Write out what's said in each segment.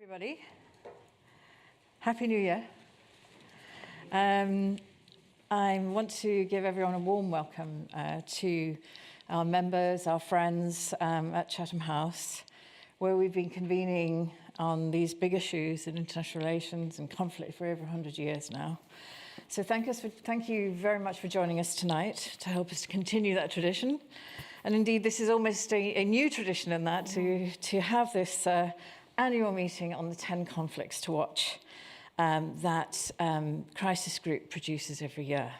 Everybody, Happy New Year. I want to give everyone a warm welcome to our members, our friends at Chatham House, where we've been convening on these big issues in international relations and conflict for over 100 years now. So thank you very much for joining us tonight to help us to continue that tradition. And indeed, this is almost a new tradition in that to have this annual meeting on the 10 conflicts to watch that Crisis Group produces every year.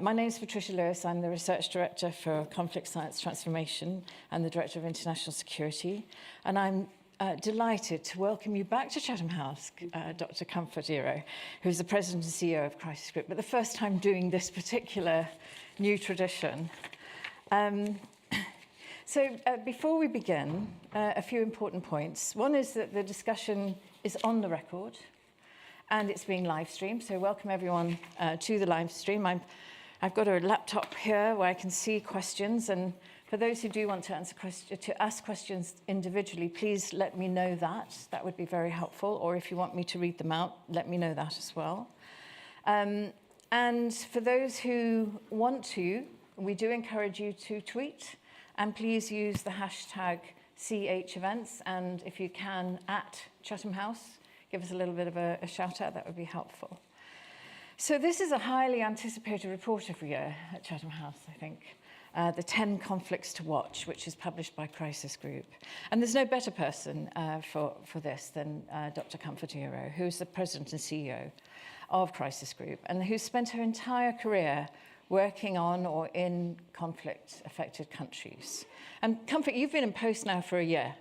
My name is Patricia Lewis. I'm the Research Director for Conflict Science Transformation and the Director of International Security. And I'm delighted to welcome you back to Chatham House, Dr. Comfort Iro, who's the President and CEO of Crisis Group, but the first time doing this particular new tradition. So before we begin, a few important points. One is that the discussion is on the record and it's being live streamed. So welcome everyone to the live stream. I've got a laptop here where I can see questions, and for those who do want to ask questions individually, please let me know that. That would be very helpful. Or if you want me to read them out, let me know that as well. And for those who want to, we do encourage you to tweet, and please use the hashtag #CHEvents, and if you can, at Chatham House, give us a little bit of a shout out, that would be helpful. So this is a highly anticipated report every year at Chatham House, I think. The 10 conflicts to watch, which is published by Crisis Group. And there's no better person for this than Dr. Comfort Iro, who is the President and CEO of Crisis Group, and who's spent her entire career working on or in conflict-affected countries. And Comfort, you've been in post now for a year,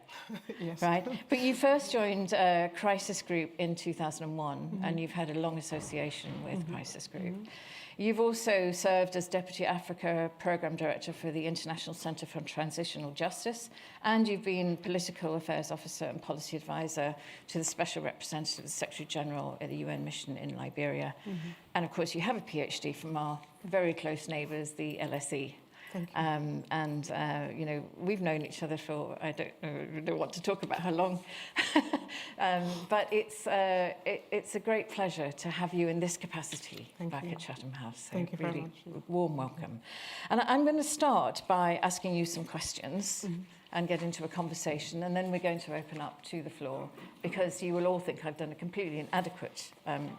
yes. Right? But you first joined Crisis Group in 2001, and you've had a long association with Crisis Group. You've also served as Deputy Africa Programme Director for the International Centre for Transitional Justice, and you've been Political Affairs Officer and Policy Advisor to the Special Representative, the Secretary General at the UN Mission in Liberia. And of course, you have a PhD from our very close neighbours, the LSE. Thank you. You know, we've known each other for, I don't want to talk about how long, but it's a great pleasure to have you in this capacity back at Chatham House. So Thank you really very much. Warm welcome. And I'm going to start by asking you some questions and get into a conversation, and then we're going to open up to the floor, because you will all think I've done a completely inadequate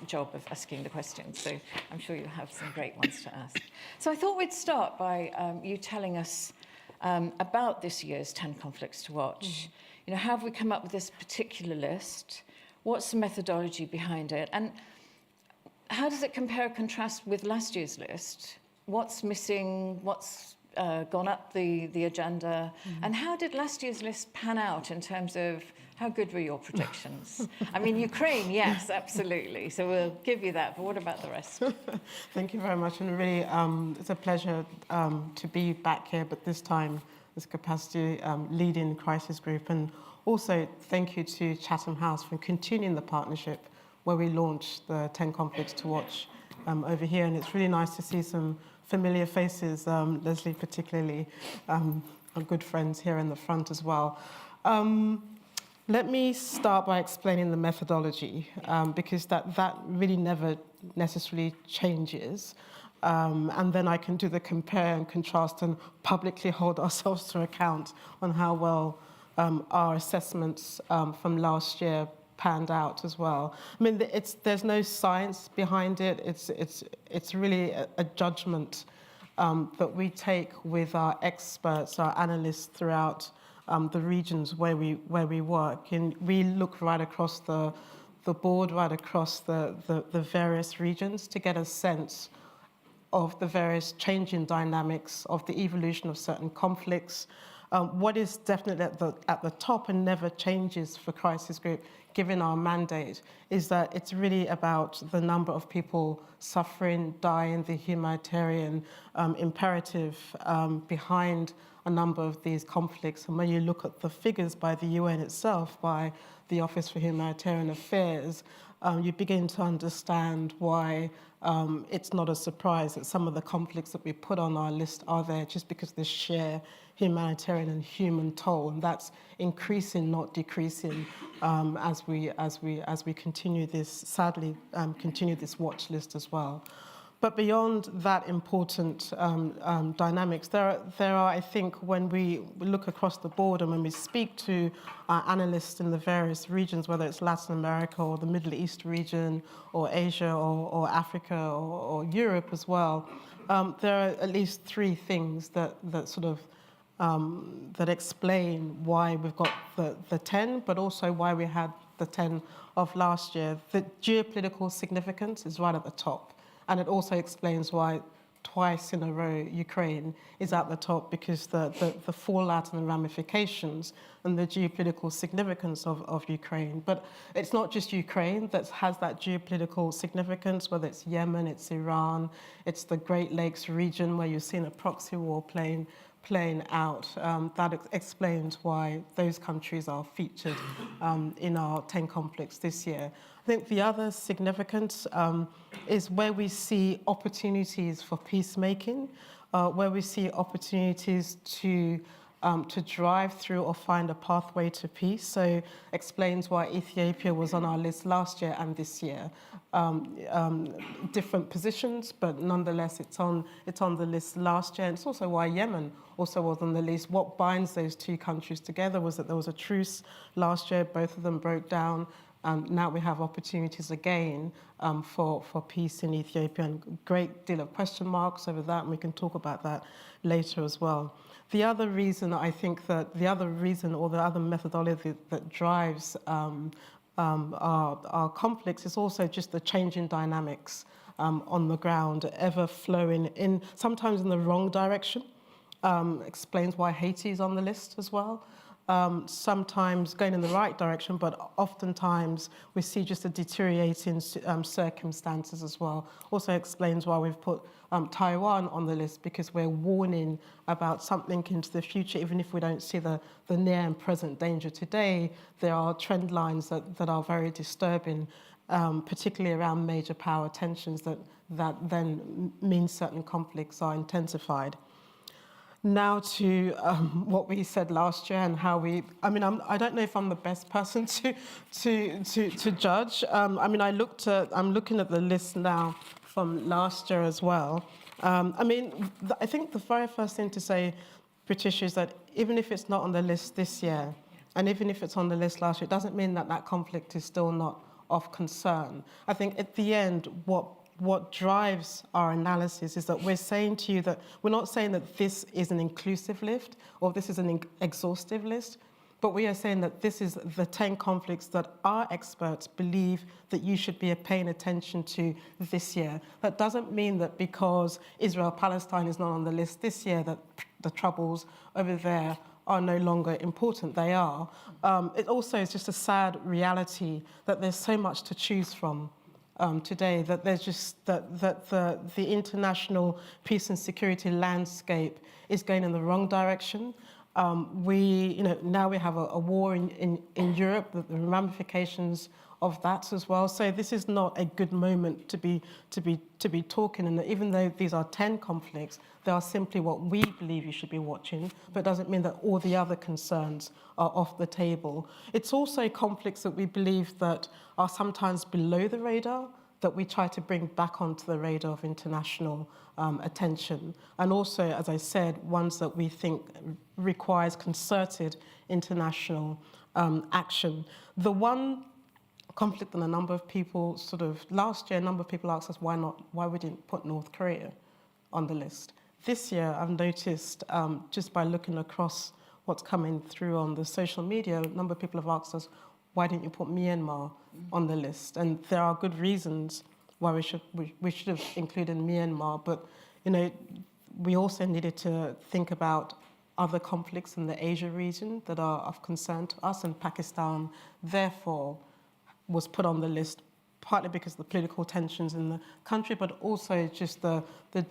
job of asking the questions, so I'm sure you'll have some great ones to ask. So I thought we'd start by you telling us about this year's 10 conflicts to watch. You know, how have we come up with this particular list? What's the methodology behind it? And how does it compare and contrast with last year's list? What's missing? What's gone up the agenda? And how did last year's list pan out in terms of how good were your predictions? I mean, Ukraine, yes, absolutely. So we'll give you that. But what about the rest? Thank you very much. And really, it's a pleasure to be back here, but this time as capacity leading Crisis Group. And also thank you to Chatham House for continuing the partnership where we launched the 10 conflicts to watch over here. And it's really nice to see some familiar faces, Leslie particularly, our good friends here in the front as well. Let me start by explaining the methodology, because that really never necessarily changes. And then I can do the compare and contrast and publicly hold ourselves to account on how well our assessments from last year panned out as well. I mean, there's no science behind it. It's really a judgment that we take with our experts, our analysts throughout the regions where we work, and we look right across the board, right across the various regions to get a sense of the various changing dynamics of the evolution of certain conflicts. What is definitely at the top and never changes for Crisis Group, given our mandate, is that it's really about the number of people suffering, dying, the humanitarian imperative behind a number of these conflicts. And when you look at the figures by the UN itself, by the Office for Humanitarian Affairs, you begin to understand why it's not a surprise that some of the conflicts that we put on our list are there just because of the sheer humanitarian and human toll, and that's increasing, not decreasing, as we continue this, sadly, continue this watch list as well. But beyond that important dynamics, there are, I think, when we look across the board and when we speak to our analysts in the various regions, whether it's Latin America or the Middle East region or Asia or Africa or Europe as well, there are at least three things that sort of that explain why we've got the 10, but also why we had the 10 of last year. The geopolitical significance is right at the top. And it also explains why twice in a row Ukraine is at the top, because the fallout and the ramifications and the geopolitical significance of Ukraine. But it's not just Ukraine that has that geopolitical significance, whether it's Yemen, it's Iran, it's the Great Lakes region where you've seen a proxy war playing out. That explains why those countries are featured in our 10 conflicts this year. I think the other significance is where we see opportunities for peacemaking, where we see opportunities to drive through or find a pathway to peace. So explains why Ethiopia was on our list last year and this year. Different positions, but nonetheless it's on the list last year. And it's also why Yemen also was on the list. What binds those two countries together was that there was a truce last year, both of them broke down. Now we have opportunities again for peace in Ethiopia, and a great deal of question marks over that, and we can talk about that later as well. The other reason or the other methodology that drives our conflicts is also just the changing dynamics on the ground, ever flowing in, sometimes in the wrong direction. Explains why Haiti is on the list as well. Sometimes going in the right direction, but oftentimes we see just a deteriorating circumstances as well. Also explains why we've put Taiwan on the list, because we're warning about something into the future. Even if we don't see the near and present danger today, there are trend lines that are very disturbing, particularly around major power tensions that then means certain conflicts are intensified. Now to what we said last year and how I don't know if I'm the best person to judge. I'm looking at the list now from last year as well. I think the very first thing to say, British, is that even if it's not on the list this year, and even if it's on the list last year, it doesn't mean that conflict is still not of concern. I think at the end, what drives our analysis is that we're saying to you that we're not saying that this is an inclusive list or this is an exhaustive list, but we are saying that this is the 10 conflicts that our experts believe that you should be paying attention to this year. That doesn't mean that because Israel-Palestine is not on the list this year that the troubles over there are no longer important. They are. It also is just a sad reality that there's so much to choose from today, that there's just that the international peace and security landscape is going in the wrong direction. Now we have a war in Europe, the ramifications of that as well. So this is not a good moment to be talking. And even though these are 10 conflicts, they are simply what we believe you should be watching, but it doesn't mean that all the other concerns are off the table. It's also conflicts that we believe that are sometimes below the radar, that we try to bring back onto the radar of international attention. And also, as I said, ones that we think requires concerted international action. The one conflict that a number of people last year, a number of people asked us why we didn't put North Korea on the list. This year, I've noticed, just by looking across what's coming through on the social media, a number of people have asked us, why didn't you put Myanmar on the list? And there are good reasons why we should have included Myanmar, but we also needed to think about other conflicts in the Asia region that are of concern to us, and Pakistan, therefore, was put on the list partly because of the political tensions in the country, but also just the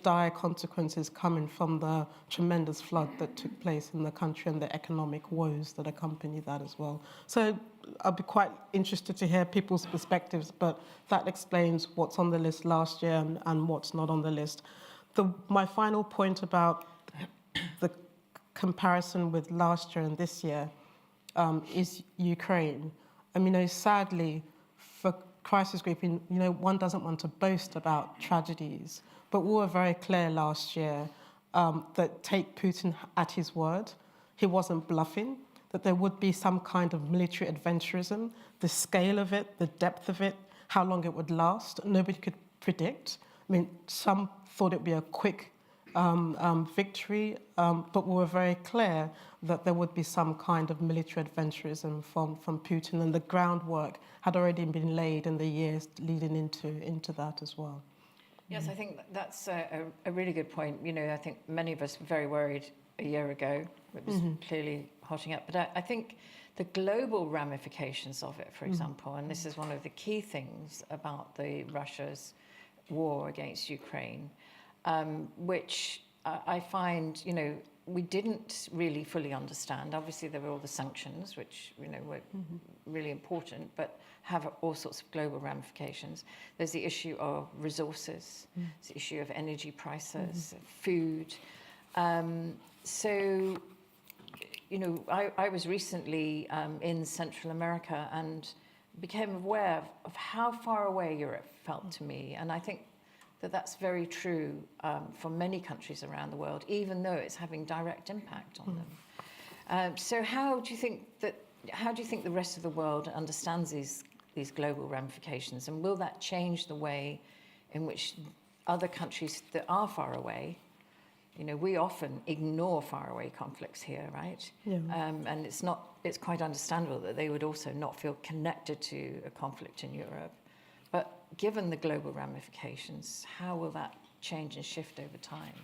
dire consequences coming from the tremendous flood that took place in the country and the economic woes that accompany that as well. So I'll be quite interested to hear people's perspectives, but that explains what's on the list last year and what's not on the list. My final point about the comparison with last year and this year is Ukraine. I mean, sadly, for crisis group, one doesn't want to boast about tragedies, but we were very clear last year that take Putin at his word. He wasn't bluffing, that there would be some kind of military adventurism, the scale of it, the depth of it, how long it would last, nobody could predict. I mean, some thought it would be a quick victory, but we were very clear that there would be some kind of military adventurism from Putin, and the groundwork had already been laid in the years leading into that as well. Yes, I think that's a really good point. I think many of us were very worried a year ago. It was clearly hotting up. But I think the global ramifications of it, for example, and this is one of the key things about Russia's war against Ukraine, which I find, we didn't really fully understand. Obviously, there were all the sanctions, which, were really important, but have all sorts of global ramifications. There's the issue of resources, there's the issue of energy prices, food. So, I was recently in Central America and became aware of how far away Europe felt to me. And I think that's very true for many countries around the world, even though it's having direct impact on them. So how do you think the rest of the world understands these global ramifications, and will that change the way in which other countries that are far away, we often ignore faraway conflicts here, right? Yeah. And it's quite understandable that they would also not feel connected to a conflict in Europe. But given the global ramifications, how will that change and shift over time?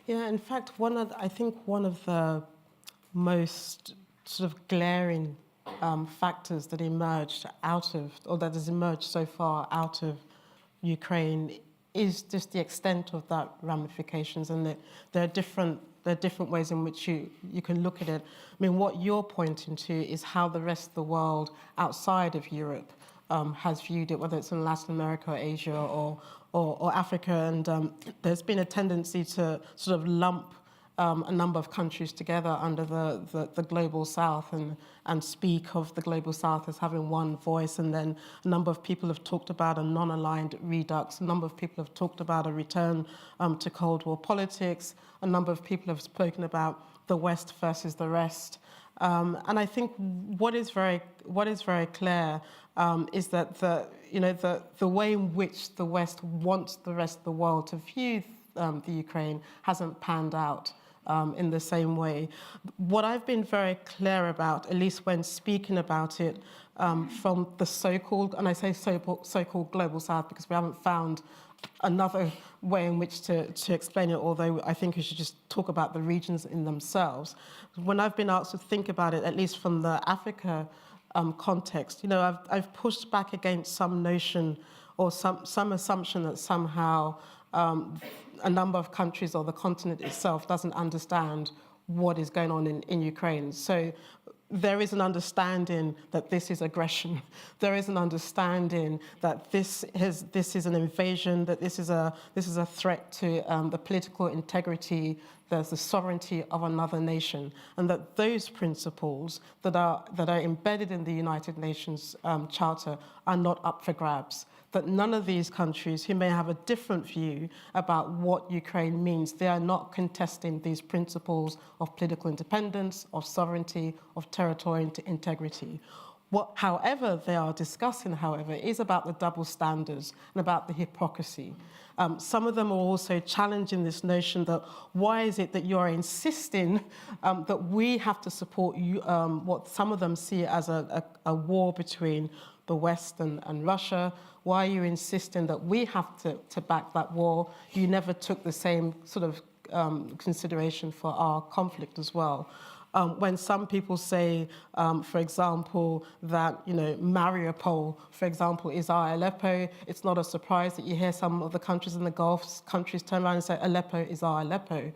Yeah, in fact, I think one of the most sort of glaring factors that emerged that has emerged so far out of Ukraine is just the extent of that ramifications, and that there are different ways in which you can look at it. I mean, what you're pointing to is how the rest of the world outside of Europe has viewed it, whether it's in Latin America or Asia or Africa, and there's been a tendency to sort of lump a number of countries together under the Global South and speak of the Global South as having one voice, and then a number of people have talked about a non-aligned redux, a number of people have talked about a return to Cold War politics, a number of people have spoken about the West versus the rest. And I think what is very clear is that the way in which the West wants the rest of the world to view the Ukraine hasn't panned out in the same way. What I've been very clear about, at least when speaking about it, from the so-called, and I say so-called Global South because we haven't found another way in which to explain it, although I think we should just talk about the regions in themselves. When I've been asked to think about it, at least from the Africa context, I've pushed back against some notion or some assumption that somehow a number of countries or the continent itself doesn't understand what is going on in Ukraine. So there is an understanding that this is aggression. There is an understanding that this is an invasion, that this is a threat to the political integrity, there's the sovereignty of another nation, and that those principles that are embedded in the United Nations Charter are not up for grabs. That none of these countries who may have a different view about what Ukraine means, they are not contesting these principles of political independence, of sovereignty, of territorial integrity. What, however, they are discussing, however, is about the double standards and about the hypocrisy. Some of them are also challenging this notion that why is it that you are insisting that we have to support you, what some of them see as a war between the West and Russia? Why are you insisting that we have to back that war? You never took the same sort of consideration for our conflict as well. When some people say, for example, that, Mariupol, for example, is our Aleppo, it's not a surprise that you hear some of the countries in the Gulf countries turn around and say, Aleppo is our Aleppo.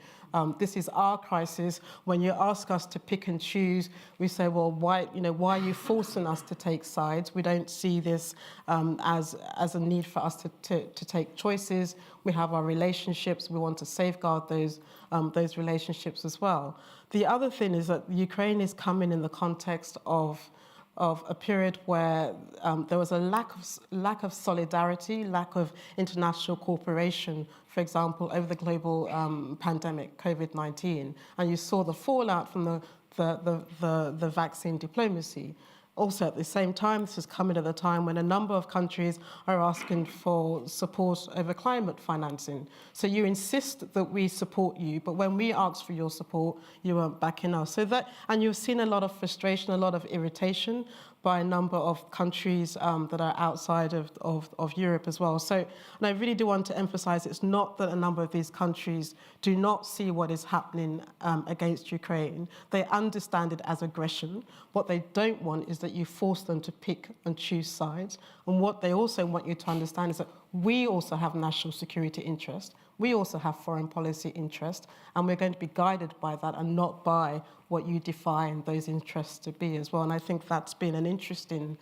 This is our crisis. When you ask us to pick and choose, we say, well, why are you forcing us to take sides? We don't see this as a need for us to take choices. We have our relationships. We want to safeguard those relationships as well. The other thing is that Ukraine is coming in the context of a period where there was a lack of solidarity, lack of international cooperation, for example, over the global pandemic, COVID-19. And you saw the fallout from the vaccine diplomacy. Also, at the same time, this is coming at a time when a number of countries are asking for support over climate financing. So you insist that we support you, but when we ask for your support, you weren't backing us. And you've seen a lot of frustration, a lot of irritation by a number of countries that are outside of Europe as well. So, and I really do want to emphasize, it's not that a number of these countries do not see what is happening against Ukraine. They understand it as aggression. What they don't want is that you force them to pick and choose sides. And what they also want you to understand is that we also have national security interest. We also have foreign policy interest, and we're going to be guided by that and not by what you define those interests to be as well. And I think that's been an interesting,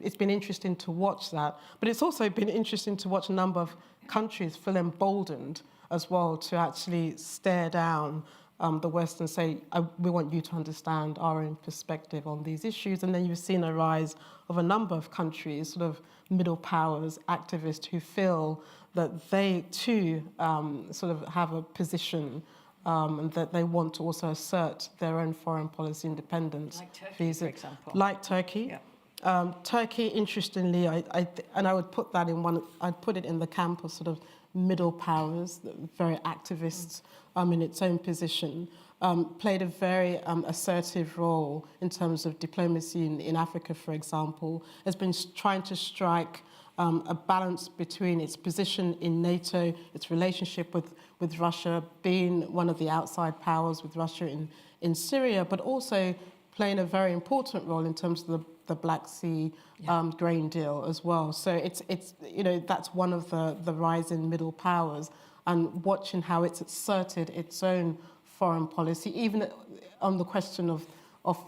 it's been interesting to watch that. But it's also been interesting to watch a number of countries feel emboldened as well to actually stare down the West and say, we want you to understand our own perspective on these issues. And then you've seen a rise of a number of countries, sort of middle powers, activists who feel that they too sort of have a position and that they want to also assert their own foreign policy independence. Like Turkey, for example. Like Turkey. Yeah. Turkey, interestingly, and I would put that I'd put it in the camp of sort of middle powers, very activists in its own position, played a very assertive role in terms of diplomacy in Africa, for example, has been trying to strike a balance between its position in NATO, its relationship with Russia, being one of the outside powers with Russia in Syria, but also playing a very important role in terms of the Black Sea grain deal as well. So it's that's one of the rising middle powers, and watching how it's asserted its own foreign policy, even on the question of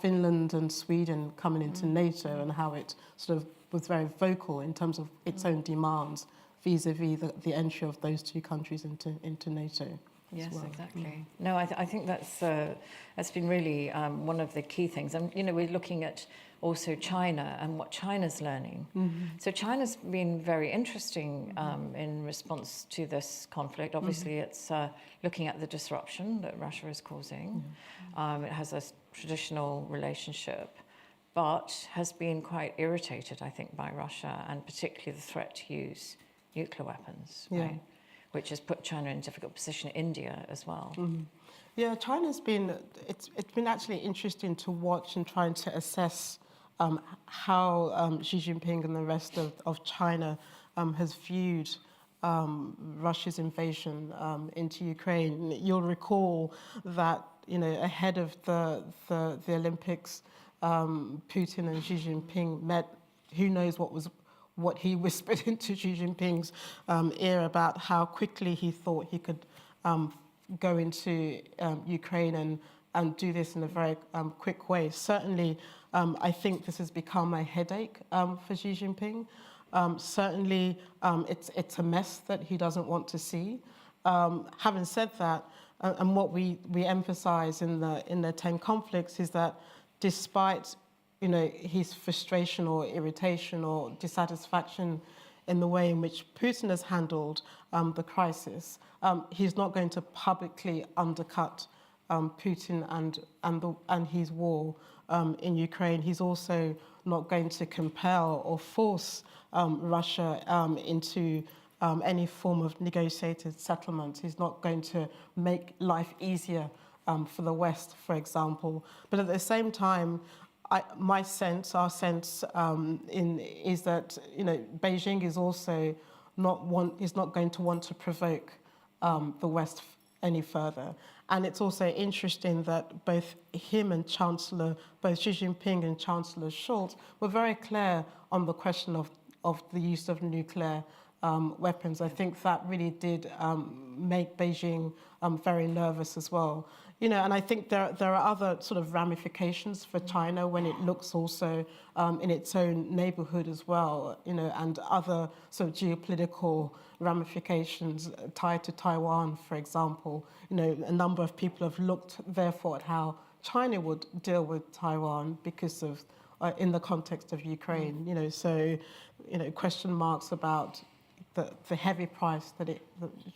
Finland and Sweden coming into NATO, and how it sort of was very vocal in terms of its own demands vis-a-vis the entry of those two countries into NATO. Yes, well. exactly. No, I think that's been really one of the key things. And, we're looking at also China and what China's learning. Mm-hmm. So China's been very interesting in response to this conflict. Obviously, it's looking at the disruption that Russia is causing. Mm-hmm. It has a traditional relationship, but has been quite irritated, I think, by Russia, and particularly the threat to use nuclear weapons, right? Which has put China in a difficult position, India as well. Mm-hmm. Yeah, China's been, it's been actually interesting to watch and trying to assess how Xi Jinping and the rest of China has viewed Russia's invasion into Ukraine. You'll recall that, ahead of the Olympics, Putin and Xi Jinping met. Who knows what he whispered into Xi Jinping's ear about how quickly he thought he could go into Ukraine and do this in a very quick way. Certainly, I think this has become a headache for Xi Jinping. Certainly, it's a mess that he doesn't want to see. Having said that, and what we emphasize in the 10 conflicts is that despite his frustration or irritation or dissatisfaction in the way in which Putin has handled the crisis, he's not going to publicly undercut Putin and his war in Ukraine. He's also not going to compel or force Russia into any form of negotiated settlement. He's not going to make life easier for the West, for example. But at the same time, our sense is that Beijing is also not going to want to provoke the West any further. And it's also interesting that both him and both Xi Jinping and Chancellor Scholz were very clear on the question of the use of nuclear weapons. I think that really did make Beijing very nervous as well. And I think there are other sort of ramifications for China when it looks also in its own neighborhood as well, and other sort of geopolitical ramifications tied to Taiwan, for example. A number of people have looked, therefore, at how China would deal with Taiwan because of, in the context of Ukraine, so, question marks about the heavy price that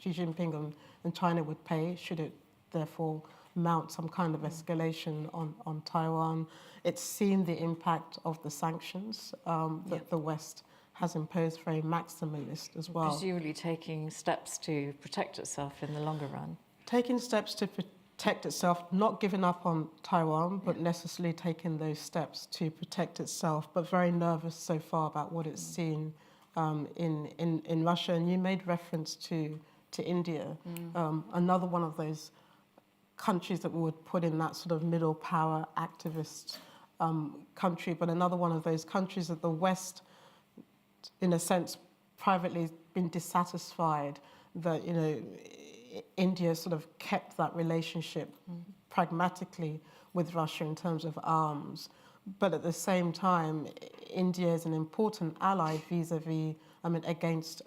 Xi Jinping and China would pay should it therefore mount some kind of escalation on Taiwan. It's seen the impact of the sanctions that the West has imposed, very maximalist as well. Presumably taking steps to protect itself in the longer run. Taking steps to protect itself, not giving up on Taiwan, but necessarily taking those steps to protect itself, but very nervous so far about what it's seen in Russia. And you made reference to India, another one of those countries that we would put in that sort of middle power activist country, but another one of those countries that the West, in a sense, privately has been dissatisfied that, India sort of kept that relationship pragmatically with Russia in terms of arms. But at the same time, India is an important ally vis-a-vis, against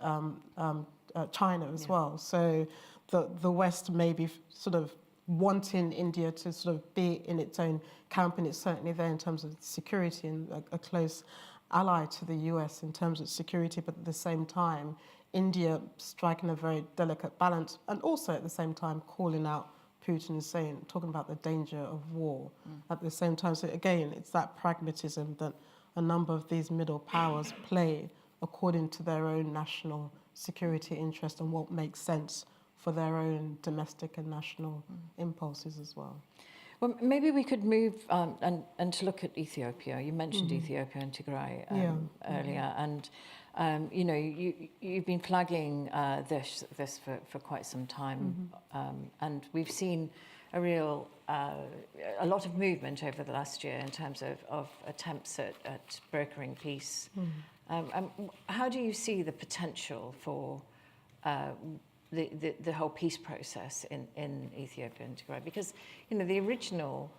China as well. So the West may be sort of wanting India to sort of be in its own camp, and it's certainly there in terms of security and a close ally to the US in terms of security, but at the same time, India striking a very delicate balance, and also at the same time calling out Putin and talking about the danger of war at the same time. So again, it's that pragmatism that a number of these middle powers play according to their own national security interest and what makes sense for their own domestic and national impulses as well. Well, maybe we could move and to look at Ethiopia. You mentioned Ethiopia and Tigray earlier, and you've been flagging this for quite some time, and we've seen a lot of movement over the last year in terms of attempts at brokering peace. How do you see the potential for the whole peace process in Ethiopia and Tigray? Because the original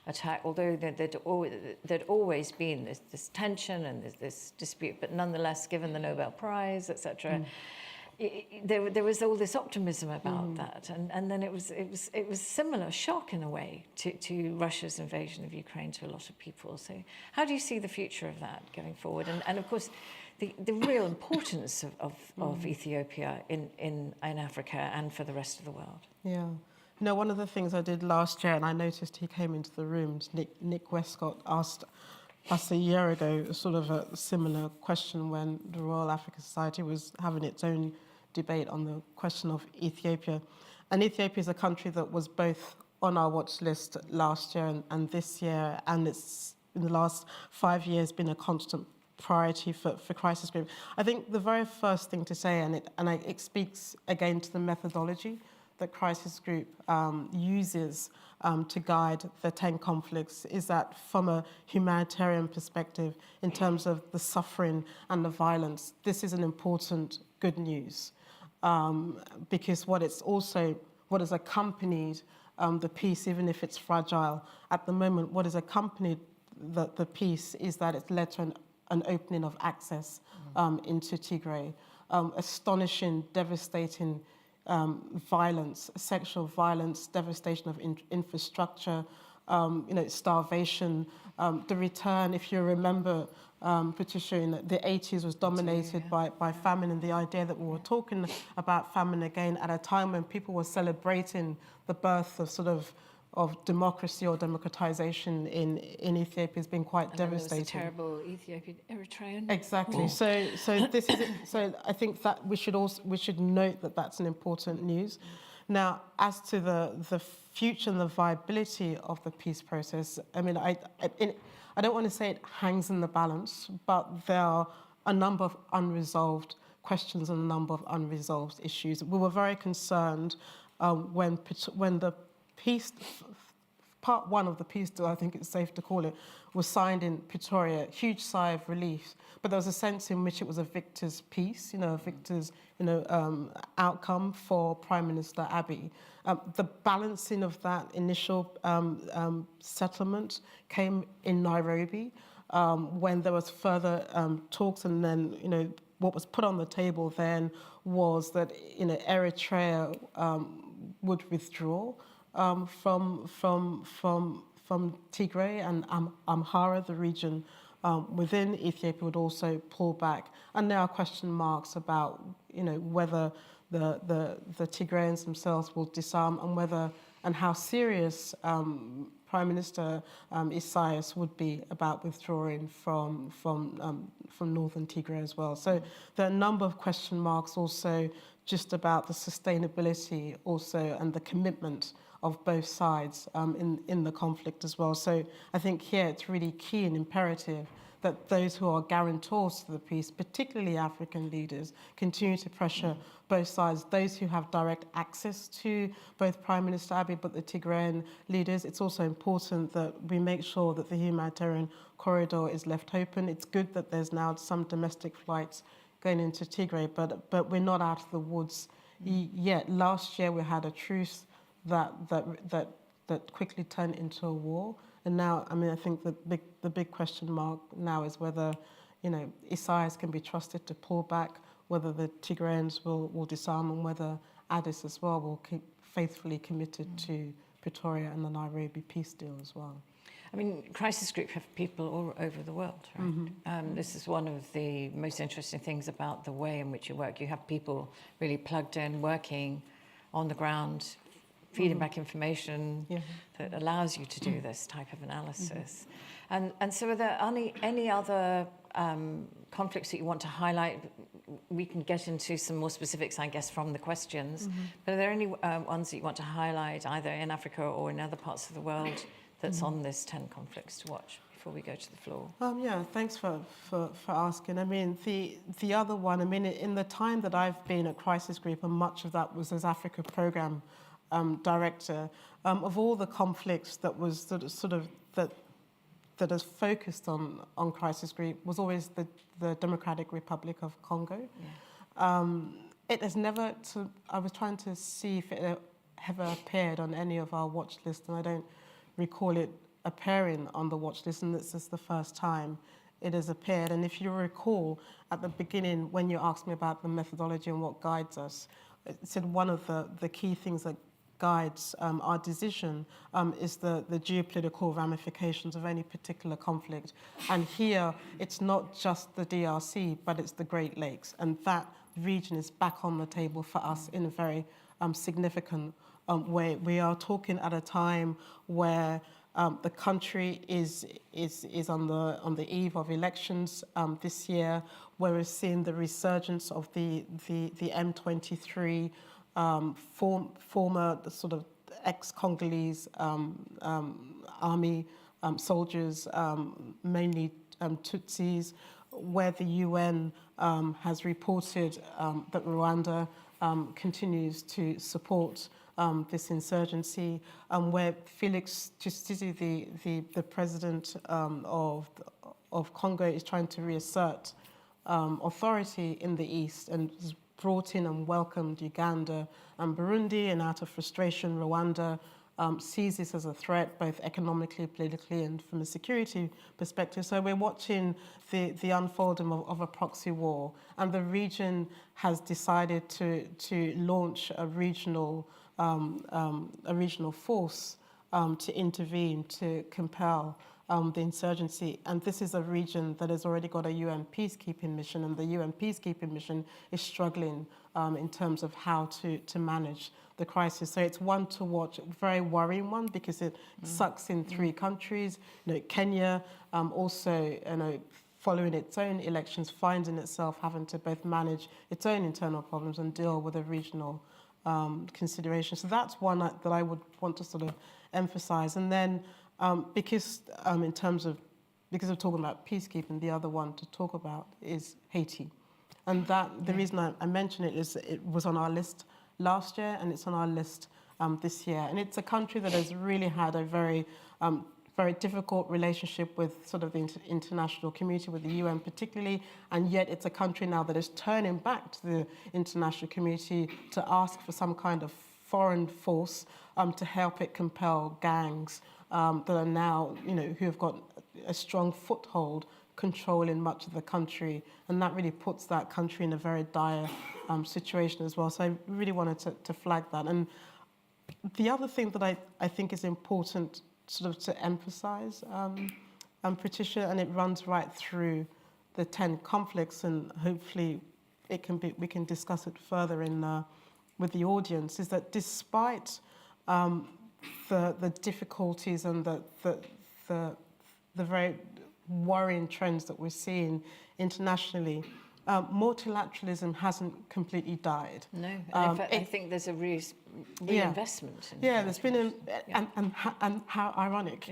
attack, although there'd always been this tension and this dispute, but nonetheless, given the Nobel Prize, etc., there was all this optimism about that, and then it was similar shock in a way to Russia's invasion of Ukraine to a lot of people. So how do you see the future of that going forward? And of course, the real importance of Ethiopia in Africa and for the rest of the world. Yeah. One of the things I did last year, and I noticed he came into the room, Nick Westcott asked us a year ago sort of a similar question when the Royal African Society was having its own debate on the question of Ethiopia. And Ethiopia is a country that was both on our watch list last year and this year, and it's in the last 5 years been a constant priority for crisis group. I think the very first thing to say, and it speaks again to the methodology that crisis group uses to guide the 10 conflicts, is that from a humanitarian perspective, in terms of the suffering and the violence, this is an important good news, because what has accompanied the peace, even if it's fragile at the moment, what has accompanied the peace is that it's led to an opening of access into Tigray. Astonishing, devastating violence, sexual violence, devastation of infrastructure, starvation. The return, if you remember, Patricia, in the 80s was dominated by famine, and the idea that we were talking about famine again at a time when people were celebrating the birth of democracy or democratization in Ethiopia has been quite devastating. There was the terrible Ethiopian Eritrean. Exactly. So this is. So I think that we should note that that's an important news. Now, as to the future and the viability of the peace process, I mean, I don't want to say it hangs in the balance, but there are a number of unresolved questions and a number of unresolved issues. We were very concerned when the peace, part one of the peace deal, I think it's safe to call it, was signed in Pretoria, huge sigh of relief. But there was a sense in which it was a victor's peace, a victor's, outcome for Prime Minister Abiy. The balancing of that initial settlement came in Nairobi when there was further talks, and then, what was put on the table then was that, Eritrea would withdraw from Tigray, and Amhara, the region within Ethiopia, would also pull back. And there are question marks about, whether the Tigrayans themselves will disarm, and whether and how serious Prime Minister Isaias would be about withdrawing from northern Tigray as well. So there are a number of question marks also just about the sustainability also and the commitment of both sides in the conflict as well. So I think here it's really key and imperative that those who are guarantors to the peace, particularly African leaders, continue to pressure both sides, those who have direct access to both Prime Minister Abiy but the Tigrayan leaders. It's also important that we make sure that the humanitarian corridor is left open. It's good that there's now some domestic flights going into Tigray, but we're not out of the woods yet. Last year we had a truce that quickly turned into a war. And now, I think the big question mark now is whether, Isaias can be trusted to pull back, whether the Tigrayans will disarm, and whether Addis as well will keep faithfully committed to Pretoria and the Nairobi peace deal as well. Crisis Group have people all over the world, right? Mm-hmm. This is one of the most interesting things about the way in which you work. You have people really plugged in, working on the ground, feeding back information that allows you to do this type of analysis. And so are there any other conflicts that you want to highlight? We can get into some more specifics, I guess, from the questions. But are there any ones that you want to highlight, either in Africa or in other parts of the world, that's on this 10 conflicts to watch before we go to the floor? Thanks for asking. The other one, in the time that I've been at Crisis Group, and much of that was as Africa Programme Director, of all the conflicts that was that is focused on Crisis Group was always the Democratic Republic of Congo. It has never, I was trying to see if it ever appeared on any of our watch lists, and I don't recall it appearing on the watch list, and this is the first time it has appeared. And if you recall, at the beginning, when you asked me about the methodology and what guides us, it said one of the key things that guides our decision is the geopolitical ramifications of any particular conflict. And here, it's not just the DRC, but it's the Great Lakes. And that region is back on the table for us in a very significant way. We are talking at a time where the country is on the eve of elections this year, where we're seeing the resurgence of the M23 former sort of ex-Congolese army soldiers, mainly Tutsis, where the UN has reported that Rwanda continues to support this insurgency, where Felix Tshisekedi, the president of Congo, is trying to reassert authority in the east, and has brought in and welcomed Uganda and Burundi, and out of frustration, Rwanda sees this as a threat, both economically, politically, and from a security perspective. So we're watching the unfolding of a proxy war, and the region has decided to launch a regional force to intervene, to compel the insurgency. And this is a region that has already got a UN peacekeeping mission, and the UN peacekeeping mission is struggling in terms of how to manage the crisis. So it's one to watch, a very worrying one, because it sucks in 3 countries. Kenya also, following its own elections, finding itself having to both manage its own internal problems and deal with a regional consideration. So that's one that I would want to sort of emphasize. And then because we're talking about peacekeeping, the other one to talk about is Haiti. And that the reason I mention it is it was on our list last year, and it's on our list this year. And it's a country that has really had a very difficult relationship with sort of the international community, with the UN particularly, and yet it's a country now that is turning back to the international community to ask for some kind of foreign force to help it compel gangs that are now, who have got a strong foothold controlling much of the country, and that really puts that country in a very dire situation as well. So I really wanted to flag that. And the other thing that I think is important sort of to emphasize, Patricia, and it runs right through the 10 conflicts, and hopefully we can discuss it further with the audience, is that despite the difficulties and the very worrying trends that we're seeing internationally, multilateralism hasn't completely died. No, and in fact, I think there's a reinvestment. There's been, and how ironic,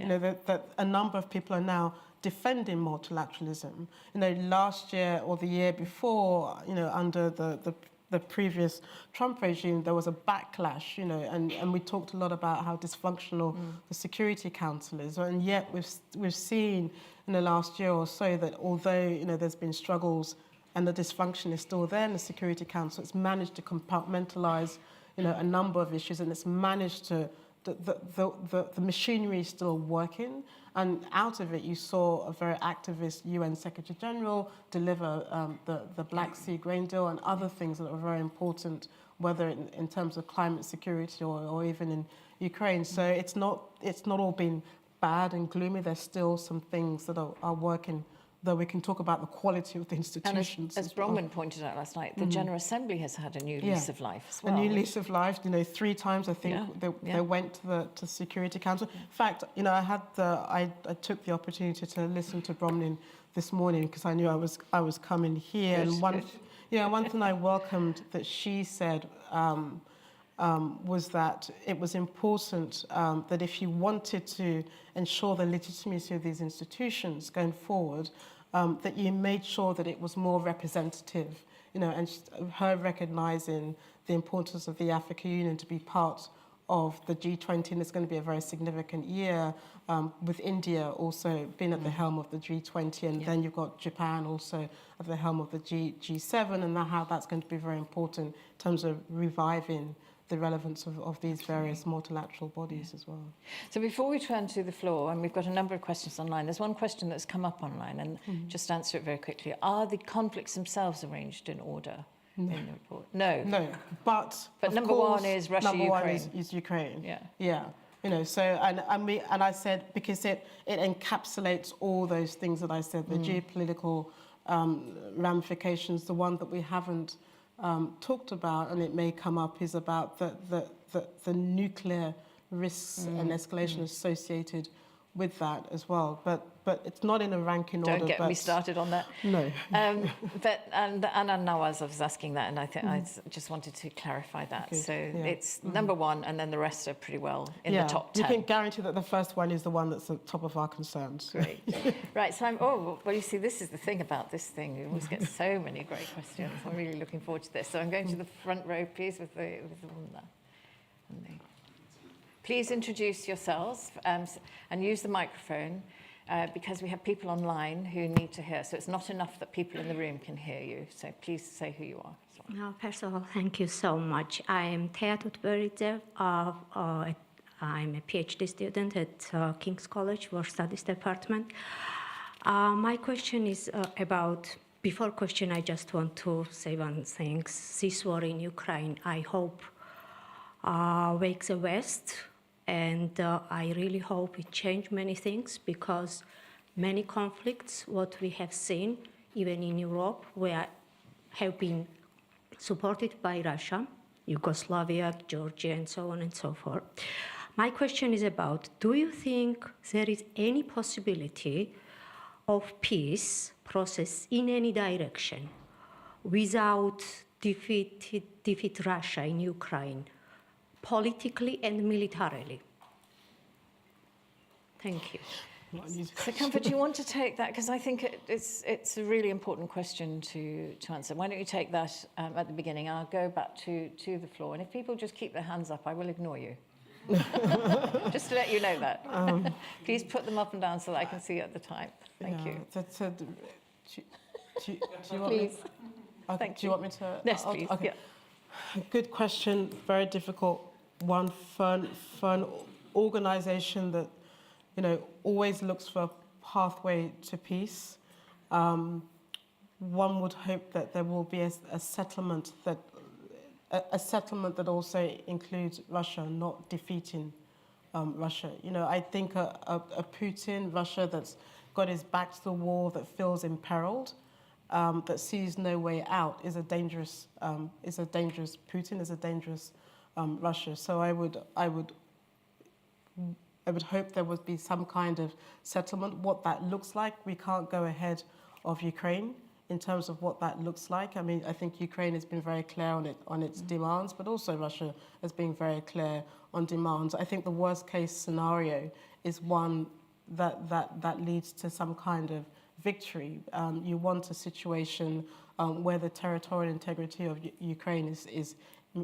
that a number of people are now defending multilateralism. Last year or the year before, under the previous Trump regime, there was a backlash, and we talked a lot about how dysfunctional the Security Council is, and yet we've seen in the last year or so that although there's been struggles and the dysfunction is still there in the Security Council, it's managed to compartmentalize a number of issues, and it's managed to the machinery is still working, and out of it you saw a very activist UN Secretary General deliver the Black Sea grain deal and other things that are very important, whether in terms of climate security or even in Ukraine. So it's not all been bad and gloomy. There's still some things that are working, though we can talk about the quality of the institutions. And as Bronwyn pointed out last night, the General Assembly has had a new lease of life as well. A new lease of life. 3 times I think they went to the Security Council. In fact, I took the opportunity to listen to Bronwyn this morning because I knew I was coming here. Good, and one thing I welcomed that she said was that it was important that if you wanted to ensure the legitimacy of these institutions going forward, that you made sure that it was more representative, and her recognising the importance of the African Union to be part of the G20, and it's going to be a very significant year with India also being at the helm of the G20, and then you've got Japan also at the helm of the G7, and how that's going to be very important in terms of reviving the relevance of these various multilateral bodies as well. So before we turn to the floor, and we've got a number of questions online, there's one question that's come up online, and just answer it very quickly. Are the conflicts themselves arranged in order in the report? No. No, but number one is Russia, Ukraine. Ukraine. Number one is Ukraine. Yeah. So and I said, because it encapsulates all those things that I said, the geopolitical ramifications. The one that we haven't talked about, and it may come up, is about the nuclear risks and escalation associated with that as well. But it's not in a ranking order. Don't get me started on that. No. But Anna Nawaz was asking that, and I think I just wanted to clarify that. Okay. So it's number one, and then the rest are pretty well in the top 10. You can guarantee that the first one is the one that's at the top of our concerns. Great. Right, so well, you see, this is the thing about this thing. We always get so many great questions. I'm really looking forward to this. So I'm going to the front row, please, with the woman there. Please introduce yourselves and use the microphone because we have people online who need to hear. So it's not enough that people in the room can hear you. So please say who you are. First of all, thank you so much. I am Thea Tutberidze. I'm a PhD student at King's College War Studies Department. My question is before question, I just want to say one thing. This war in Ukraine, I hope, wakes the West. And I really hope it changes many things, because many conflicts, what we have seen, even in Europe, have been supported by Russia, Yugoslavia, Georgia, and so on and so forth. My question is about, do you think there is any possibility of peace process in any direction without defeat Russia in Ukraine, politically and militarily? Thank you. So, Comfort, do you want to take that? Because I think it's a really important question to answer. Why don't you take that at the beginning? I'll go back to the floor. And if people just keep their hands up, I will ignore you. Just to let you know that. Please put them up and down so that I can see at the time. Thank you. Do you want Please. Me, Thank do you want me to? Yes, please. Okay. Yeah. Good question. Very difficult one for an organisation that, you know, always looks for a pathway to peace. One would hope that there will be a settlement that also includes Russia, not defeating Russia. You know, I think a Putin, Russia that's got his back to the wall, that feels imperiled, that sees no way out, is a dangerous Putin, is a dangerous Russia. So I would hope there would be some kind of settlement. What that looks like, we can't go ahead of Ukraine in terms of what that looks like. I mean, I think Ukraine has been very clear on its demands, but also Russia has been very clear on demands. I think the worst case scenario is one that leads to some kind of victory. You want a situation where the territorial integrity of Ukraine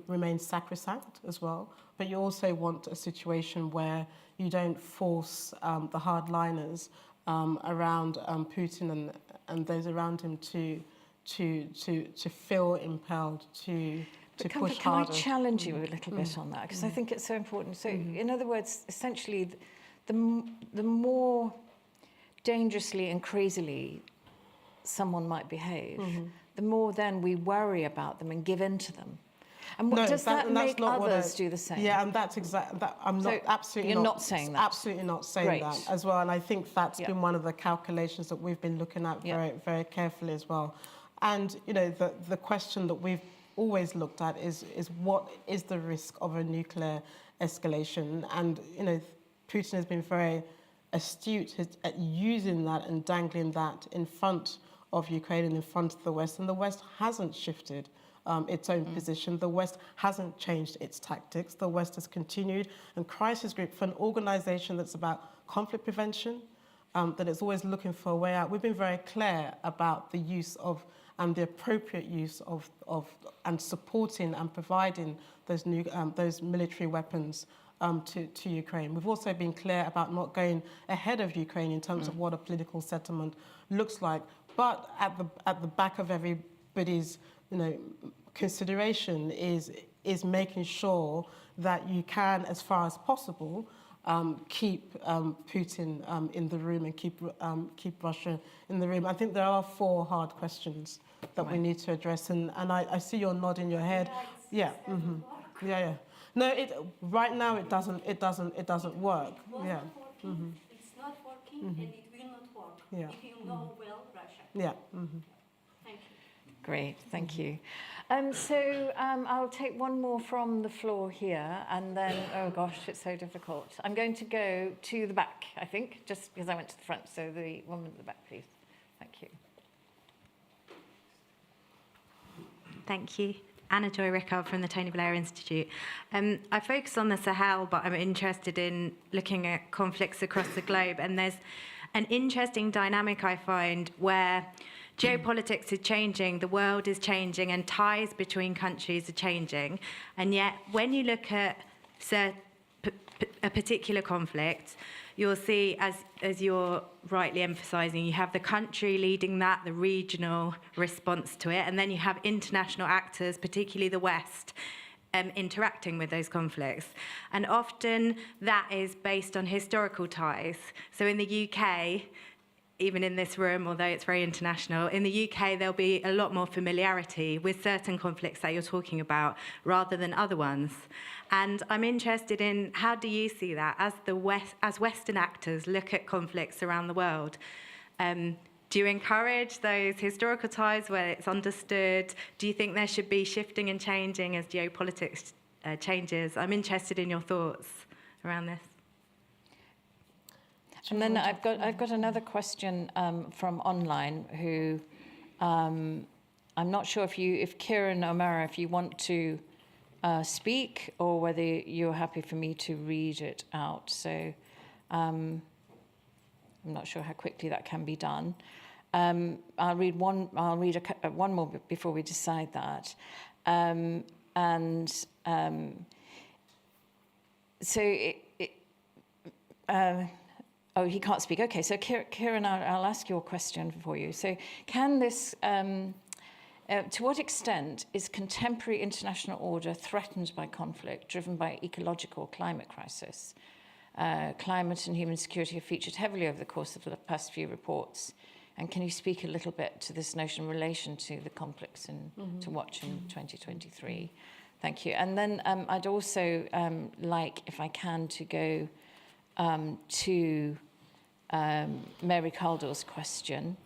remains sacrosanct as well, but you also want a situation where you don't force the hardliners around Putin and those around him to feel impelled to push harder. Can I challenge you a little bit on that? Because I think it's so important. So, in other words, essentially, the more dangerously and crazily someone might behave, the more then we worry about them and give in to them. And does that make others do the same? Yeah, and that's exactly that. You're not saying that. Absolutely not saying that as well. And I think that's been one of the calculations that we've been looking at very, very carefully as well. And you know, the question that we've always looked at is what is the risk of a nuclear escalation? And you know, Putin has been very astute at using that and dangling that in front of Ukraine and in front of the West. And the West hasn't shifted its own position. The West hasn't changed its tactics. The West has continued. And Crisis Group, for an organisation that's about conflict prevention, that is always looking for a way out, we've been very clear about the use of and the appropriate use of and supporting and providing those military weapons to Ukraine. We've also been clear about not going ahead of Ukraine in terms of what a political settlement looks like. But at the back of everybody's consideration is making sure that you can, as far as possible, keep Putin in the room and keep Russia in the room. I think there are 4 hard questions that we need to address, and I see you're nodding your head. Yeah. Yeah. No, right now it doesn't work. It's not working. It's not working, and it will not work if you know well Russia. Yeah. Thank you. Great, thank you. So I'll take one more from the floor here, and then, oh gosh, it's so difficult. I'm going to go to the back, I think, just because I went to the front. So the woman at the back, please. Thank you. Thank you. Anna Joy Rickard from the Tony Blair Institute. I focus on the Sahel, but I'm interested in looking at conflicts across the globe. And there's an interesting dynamic I find where geopolitics is changing, the world is changing, and ties between countries are changing. And yet, when you look at a particular conflict, you'll see, as you're rightly emphasising, you have the country leading that, the regional response to it, and then you have international actors, particularly the West, interacting with those conflicts. And often that is based on historical ties. So in the UK, even in this room, although it's very international, in the UK there'll be a lot more familiarity with certain conflicts that you're talking about rather than other ones. And I'm interested in, how do you see that as Western actors look at conflicts around the world? Do you encourage those historical ties where it's understood? Do you think there should be shifting and changing as geopolitics changes? I'm interested in your thoughts around this. And then I've got another question from online who I'm not sure if Kieran O'Mara, if you want to speak or whether you're happy for me to read it out. So I'm not sure how quickly that can be done. I'll read one more before we decide that. Oh, he can't speak. Okay, so Kieran, I'll ask your question for you. So can this, to what extent is contemporary international order threatened by conflict, driven by ecological climate crisis? Climate and human security have featured heavily over the course of the past few reports. And can you speak a little bit to this notion in relation to the conflicts to watch in 2023? Thank you. And then I'd also like, if I can, to go to Mary Caldwell's question,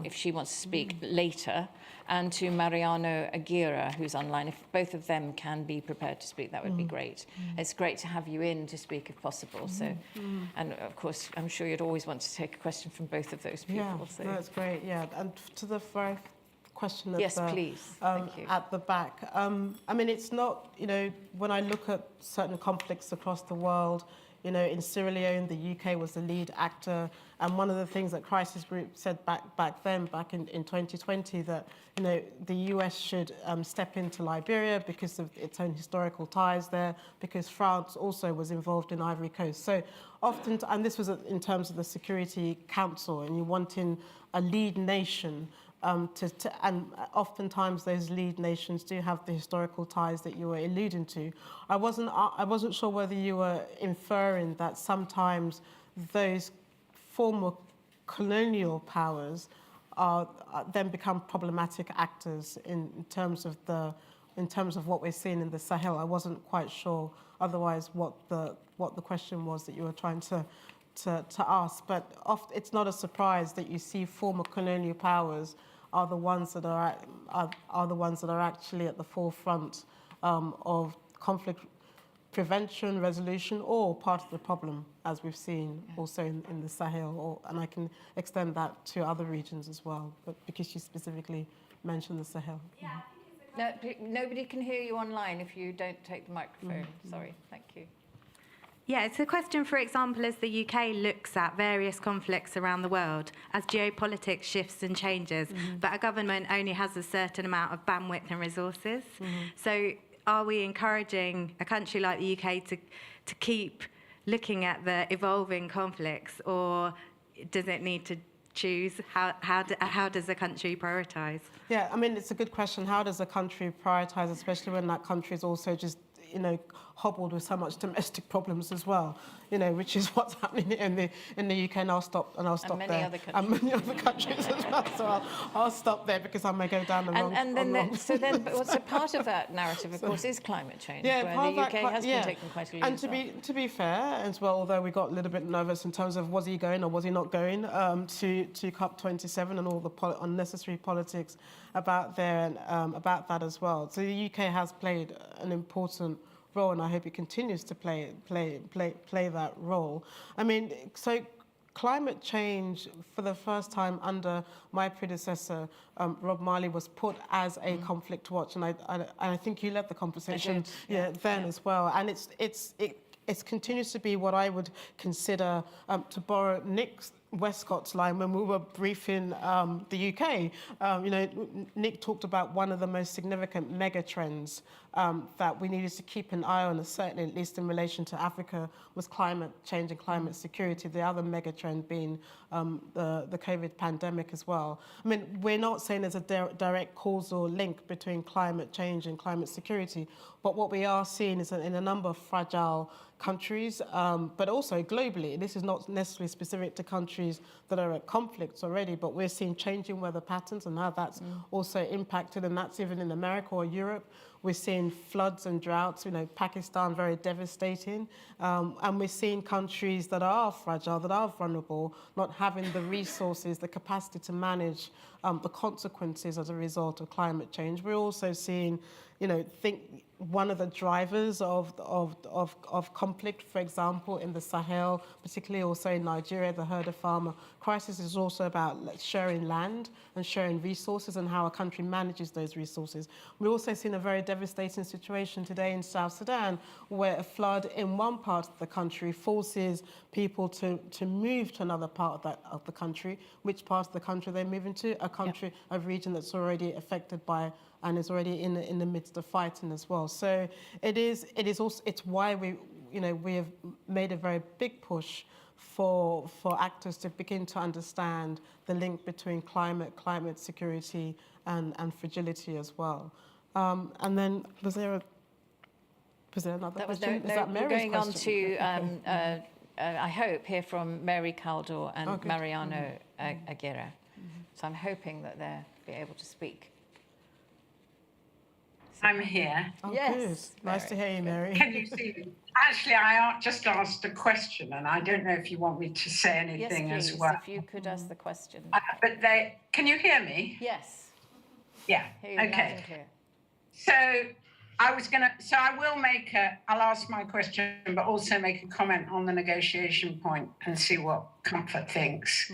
if she wants to speak later, and to Mariano Aguirre, who's online. If both of them can be prepared to speak, that would be great. It's great to have you in to speak if possible. So, and of course, I'm sure you'd always want to take a question from both of those people. Yeah, So. no, that's great. Yeah, and to the very question Yes, please. Thank you. At the back. I mean, it's not, when I look at certain conflicts across the world, in Sierra Leone, the UK was the lead actor. And one of the things that Crisis Group said back in 2020, that, the US should step into Liberia because of its own historical ties there, because France also was involved in Ivory Coast. So often, and this was in terms of the Security Council, and you wanting a lead nation and oftentimes those lead nations do have the historical ties that you were alluding to. I wasn't sure whether you were inferring that sometimes those former colonial powers then become problematic actors in terms of what we're seeing in the Sahel. I wasn't quite sure otherwise what the question was that you were trying to ask, but it's not a surprise that you see former colonial powers are the ones that are actually at the forefront of conflict prevention, resolution, or part of the problem, as we've seen also in the Sahel, and I can extend that to other regions as well, but because you specifically mentioned the Sahel. Yeah. No, nobody can hear you online if you don't take the microphone. Sorry, thank you. Yeah, it's a question, for example, as the UK looks at various conflicts around the world, as geopolitics shifts and changes, but a government only has a certain amount of bandwidth and resources. So are we encouraging a country like the UK to keep looking at the evolving conflicts, or does it need to choose? How does a country prioritise? Yeah, I mean, it's a good question. How does a country prioritise, especially when that country is also just hobbled with so much domestic problems as well, which is what's happening in the UK, and I'll stop there. And many other countries as well. So I'll stop there because I may go down the wrong. So part of that narrative, of course, is climate change. Yeah, where the UK has been taking quite a lead. And to be fair as well, although we got a little bit nervous in terms of was he going or was he not going to COP27 and all the unnecessary politics about there and about that as well. So the UK has played an important role, and I hope it continues to play that role. I mean, so climate change, for the first time under my predecessor, Rob Marley, was put as a conflict watch, and I think you led the conversation as well. And it continues to be what I would consider, to borrow Nick's Westcott's line when we were briefing the UK, Nick talked about one of the most significant mega trends that we needed to keep an eye on, certainly at least in relation to Africa, was climate change and climate security. The other mega trend being the COVID pandemic as well. I mean, we're not saying there's a direct causal link between climate change and climate security, but what we are seeing is that in a number of fragile countries, but also globally, this is not necessarily specific to countries that are at conflicts already, but we're seeing changing weather patterns and how that's also impacted, and that's even in America or Europe. We're seeing floods and droughts, Pakistan, very devastating. And we're seeing countries that are fragile, that are vulnerable, not having the resources, the capacity to manage the consequences as a result of climate change. We're also seeing think one of the drivers of conflict, for example, in the Sahel, particularly also in Nigeria, the herder farmer crisis is also about sharing land and sharing resources and how a country manages those resources. We're also seeing a very devastating situation today in South Sudan, where a flood in one part of the country forces people to move to another part of the country. Which part of the country they move into? A country, a region that's already affected by and is already in the midst of fighting as well. So it's why we have made a very big push for actors to begin to understand the link between climate security and fragility as well. And then was there another question? Is that Mary's we're going question? on to I hope hear from Mary Caldor and Mariano Aguirre. So I'm hoping that they'll be able to speak. I'm here. Oh, Yes, good. Nice to hear you, Mary. Can you see me? Actually, I just asked a question, and I don't know if you want me to say anything Yes, as please, well. if you could ask the question. But can you hear me? Yes. Yeah. Hear you loud and Okay. clear. So I'll ask my question, but also make a comment on the negotiation point and see what Comfort thinks.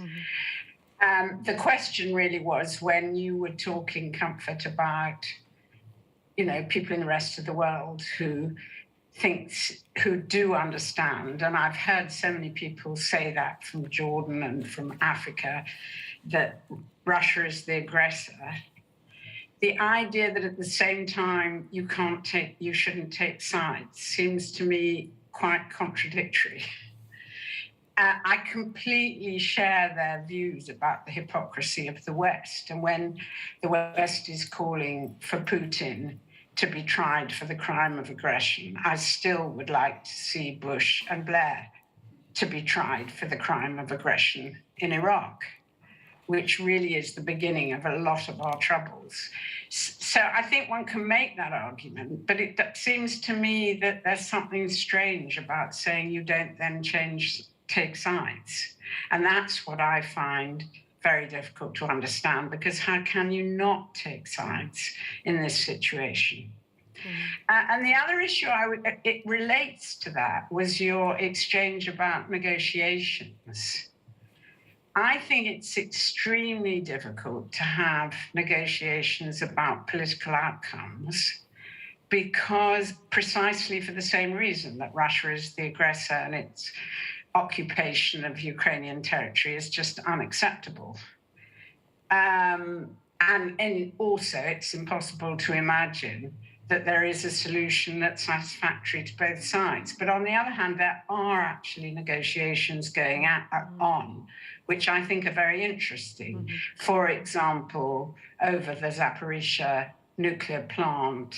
The question really was, when you were talking, Comfort, about people in the rest of the world who do understand, and I've heard so many people say that from Jordan and from Africa, that Russia is the aggressor. The idea that at the same time you shouldn't take sides seems to me quite contradictory. I completely share their views about the hypocrisy of the West, and when the West is calling for Putin to be tried for the crime of aggression, I still would like to see Bush and Blair to be tried for the crime of aggression in Iraq, which really is the beginning of a lot of our troubles. So I think one can make that argument, but it seems to me that there's something strange about saying you don't then take sides. And that's what I find very difficult to understand, because how can you not take sides in this situation? And the other issue it relates to that was your exchange about negotiations. I think it's extremely difficult to have negotiations about political outcomes, because precisely for the same reason, that Russia is the aggressor and its occupation of Ukrainian territory is just unacceptable. And also it's impossible to imagine that there is a solution that's satisfactory to both sides. But on the other hand, there are actually negotiations going on, which I think are very interesting. For example, over the Zaporizhzhia nuclear plant.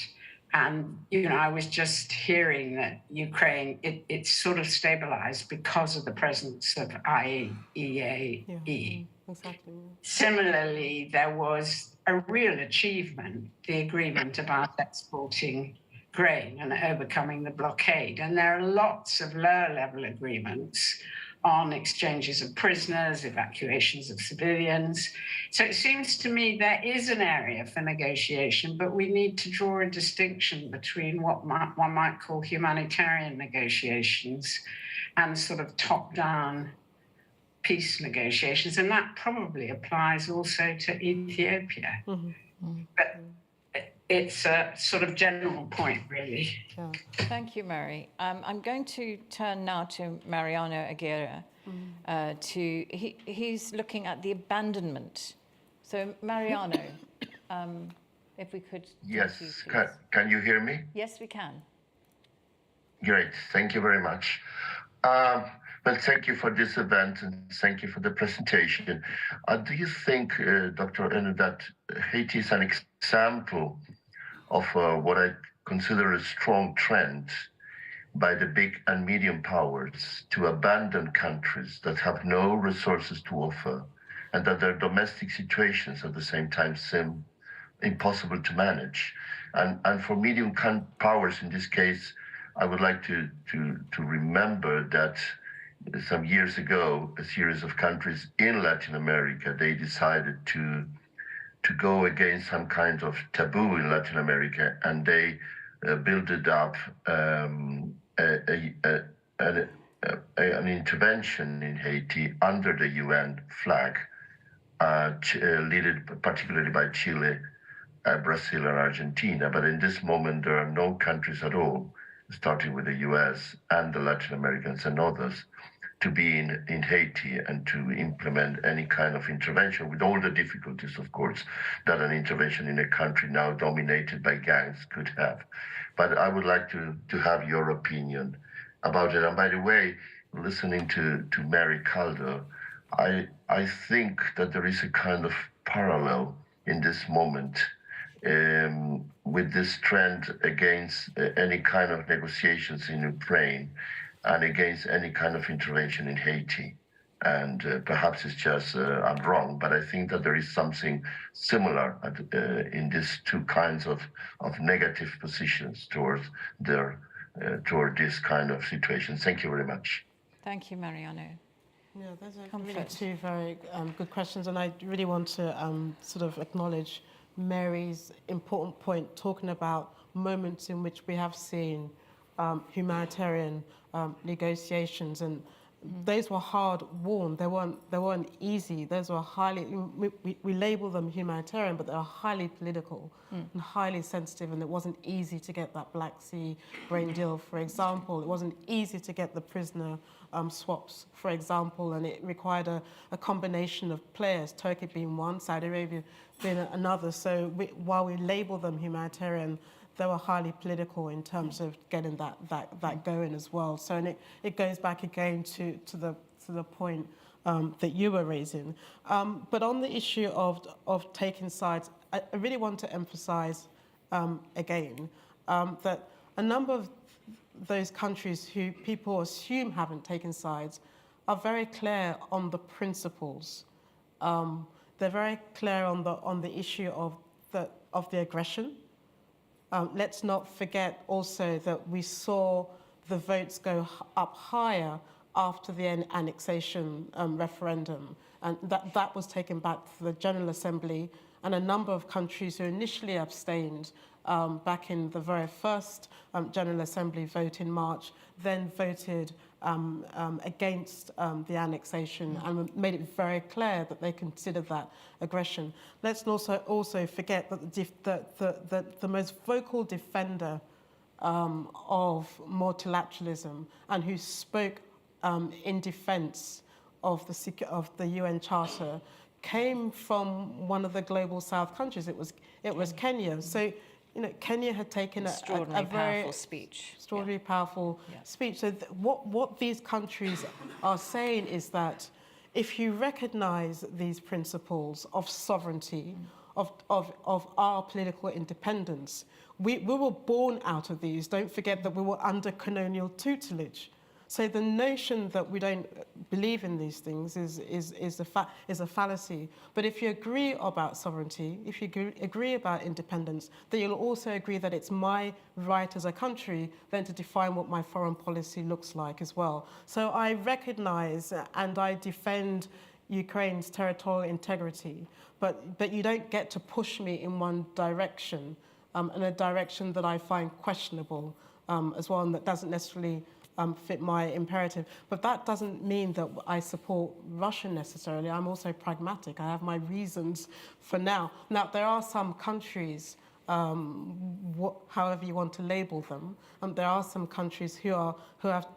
And, I was just hearing that Ukraine, it's sort of stabilized because of the presence of IAEA. Yeah, exactly. Similarly, there was a real achievement, the agreement about exporting grain and overcoming the blockade. And there are lots of lower-level agreements on exchanges of prisoners, evacuations of civilians. So it seems to me there is an area for negotiation, but we need to draw a distinction between what one might call humanitarian negotiations and sort of top-down peace negotiations. And that probably applies also to Ethiopia. But it's a sort of general point, really. Yeah. Thank you, Mary. I'm going to turn now to Mariano Aguirre. He's looking at the abandonment. So, Mariano, if we could. Yes, you, please. can you hear me? Yes, we can. Great, thank you very much. Well, thank you for this event and thank you for the presentation. Do you think, Dr. Enu, that Haiti is an example of what I consider a strong trend by the big and medium powers to abandon countries that have no resources to offer and that their domestic situations at the same time seem impossible to manage? And for medium powers in this case, I would like to remember that some years ago, a series of countries in Latin America, they decided to to go against some kind of taboo in Latin America, and they built up an intervention in Haiti under the UN flag, led particularly by Chile, Brazil, and Argentina. But in this moment, there are no countries at all, starting with the US and the Latin Americans and others, to be in Haiti and to implement any kind of intervention, with all the difficulties, of course, that an intervention in a country now dominated by gangs could have. But I would like to have your opinion about it. And by the way, listening to Mary Calder, I think that there is a kind of parallel in this moment with this trend against any kind of negotiations in Ukraine and against any kind of intervention in Haiti. And perhaps it's just I'm wrong, but I think that there is something similar in these two kinds of negative positions towards toward this kind of situation. Thank you very much. Thank you, Mariano. Yeah, those are really two very good questions, and I really want to sort of acknowledge Mary's important point, talking about moments in which we have seen humanitarian negotiations, and those were hard-won. They weren't easy. Those were highly. We label them humanitarian, but they are highly political and highly sensitive. And it wasn't easy to get that Black Sea grain deal, for example. It wasn't easy to get the prisoner swaps, for example, and it required a combination of players. Turkey being one, Saudi Arabia being another. So while we label them humanitarian, they were highly political in terms of getting that going as well. So, and it goes back again to the point that you were raising. But on the issue of taking sides, I really want to emphasize again that a number of those countries who people assume haven't taken sides are very clear on the principles. They're very clear on the issue of the aggression. Let's not forget also that we saw the votes go up higher after the annexation referendum, and that was taken back to the General Assembly, and a number of countries who initially abstained back in the very first General Assembly vote in March, then voted against the annexation and made it very clear that they considered that aggression. Let's also forget that the most vocal defender of multilateralism and who spoke in defense of the UN Charter came from one of the global South countries. It was Kenya. So, you know, Kenya had taken a very powerful speech. Extraordinarily powerful speech. So what these countries are saying is that if you recognize these principles of sovereignty, of our political independence, we were born out of these. Don't forget that we were under colonial tutelage. So the notion that we don't believe in these things is a fallacy. But if you agree about sovereignty, if you agree about independence, then you'll also agree that it's my right as a country then to define what my foreign policy looks like as well. So I recognize and I defend Ukraine's territorial integrity, but you don't get to push me in one direction, in a direction that I find questionable as well, and that doesn't necessarily fit my imperative. But that doesn't mean that I support Russia necessarily. I'm also pragmatic. I have my reasons for now. Now, there are some countries, however you want to label them, there are some countries who have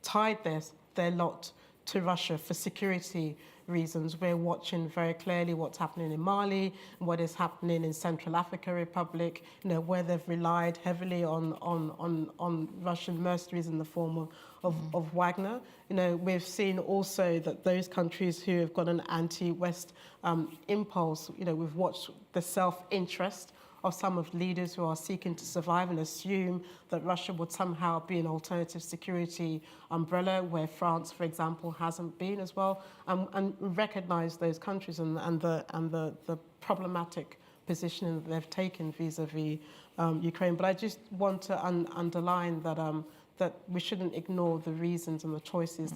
tied their lot to Russia for security reasons. We're watching very clearly what's happening in Mali, what is happening in Central African Republic, you know, where they've relied heavily on Russian mercenaries in the form of Wagner. You know, we've seen also that those countries who have got an anti-West impulse, you know, we've watched the self-interest of some of leaders who are seeking to survive and assume that Russia would somehow be an alternative security umbrella, where France, for example, hasn't been as well, and recognize those countries and the problematic position that they've taken vis-a-vis Ukraine. But I just want to underline that that we shouldn't ignore the reasons and the choices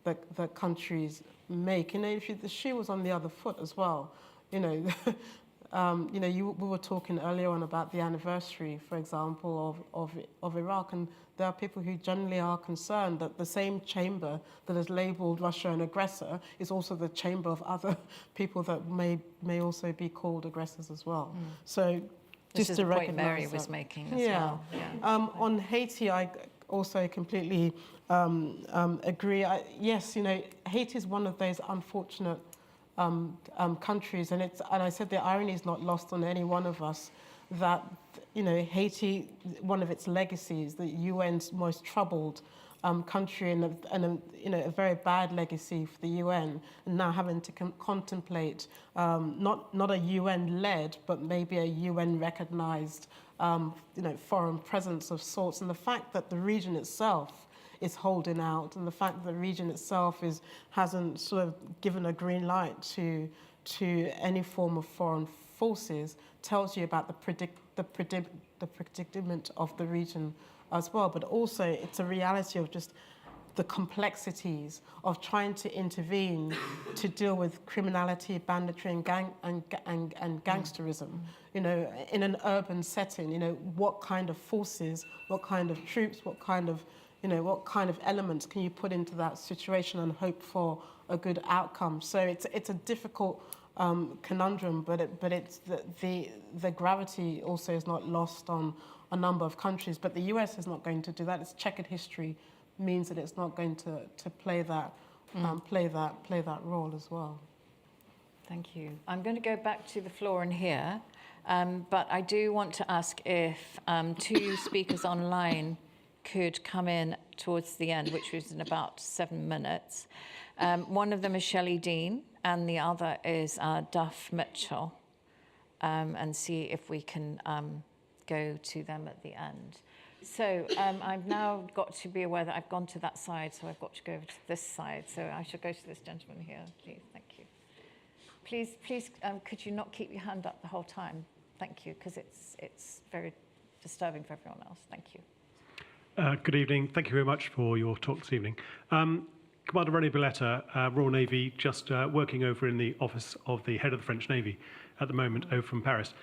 that countries make. You know, if the shoe was on the other foot as well, you know. you know, we were talking earlier on about the anniversary, for example, of Iraq, and there are people who generally are concerned that the same chamber that has labelled Russia an aggressor is also the chamber of other people that may also be called aggressors as well. So This just is to the point recognise Mary that. was making as Yeah. well. Yeah. On Haiti, I also completely agree. Yes, you know, Haiti is one of those unfortunate countries, and I said the irony is not lost on any one of us that, you know, Haiti, one of its legacies, the UN's most troubled country, and you know, a very bad legacy for the UN, and now having to contemplate not a UN-led, but maybe a UN-recognized, you know, foreign presence of sorts, and the fact that the region itself is holding out, and the fact that the region itself hasn't sort of given a green light to any form of foreign forces tells you about the predicament of the region as well. But also, it's a reality of just the complexities of trying to intervene to deal with criminality, banditry, and gangsterism. You know, in an urban setting, you know, what kind of forces, what kind of troops, what kind of elements can you put into that situation and hope for a good outcome? So it's a difficult conundrum, but it's the gravity also is not lost on a number of countries. But the US is not going to do that. Its checkered history means that it's not going to play that role as well. Thank you. I'm going to go back to the floor in here, but I do want to ask if two speakers online could come in towards the end, which was in about 7 minutes. One of them is Shelley Dean, and the other is Duff Mitchell, and see if we can go to them at the end. So I've now got to be aware that I've gone to that side, so I've got to go over to this side. So I should go to this gentleman here, please. Thank you. Please, could you not keep your hand up the whole time? Thank you, because it's very disturbing for everyone else. Thank you. Good evening. Thank you very much for your talk this evening. Commander René Belletta, Royal Navy, just working over in the office of the head of the French Navy at the moment over from Paris.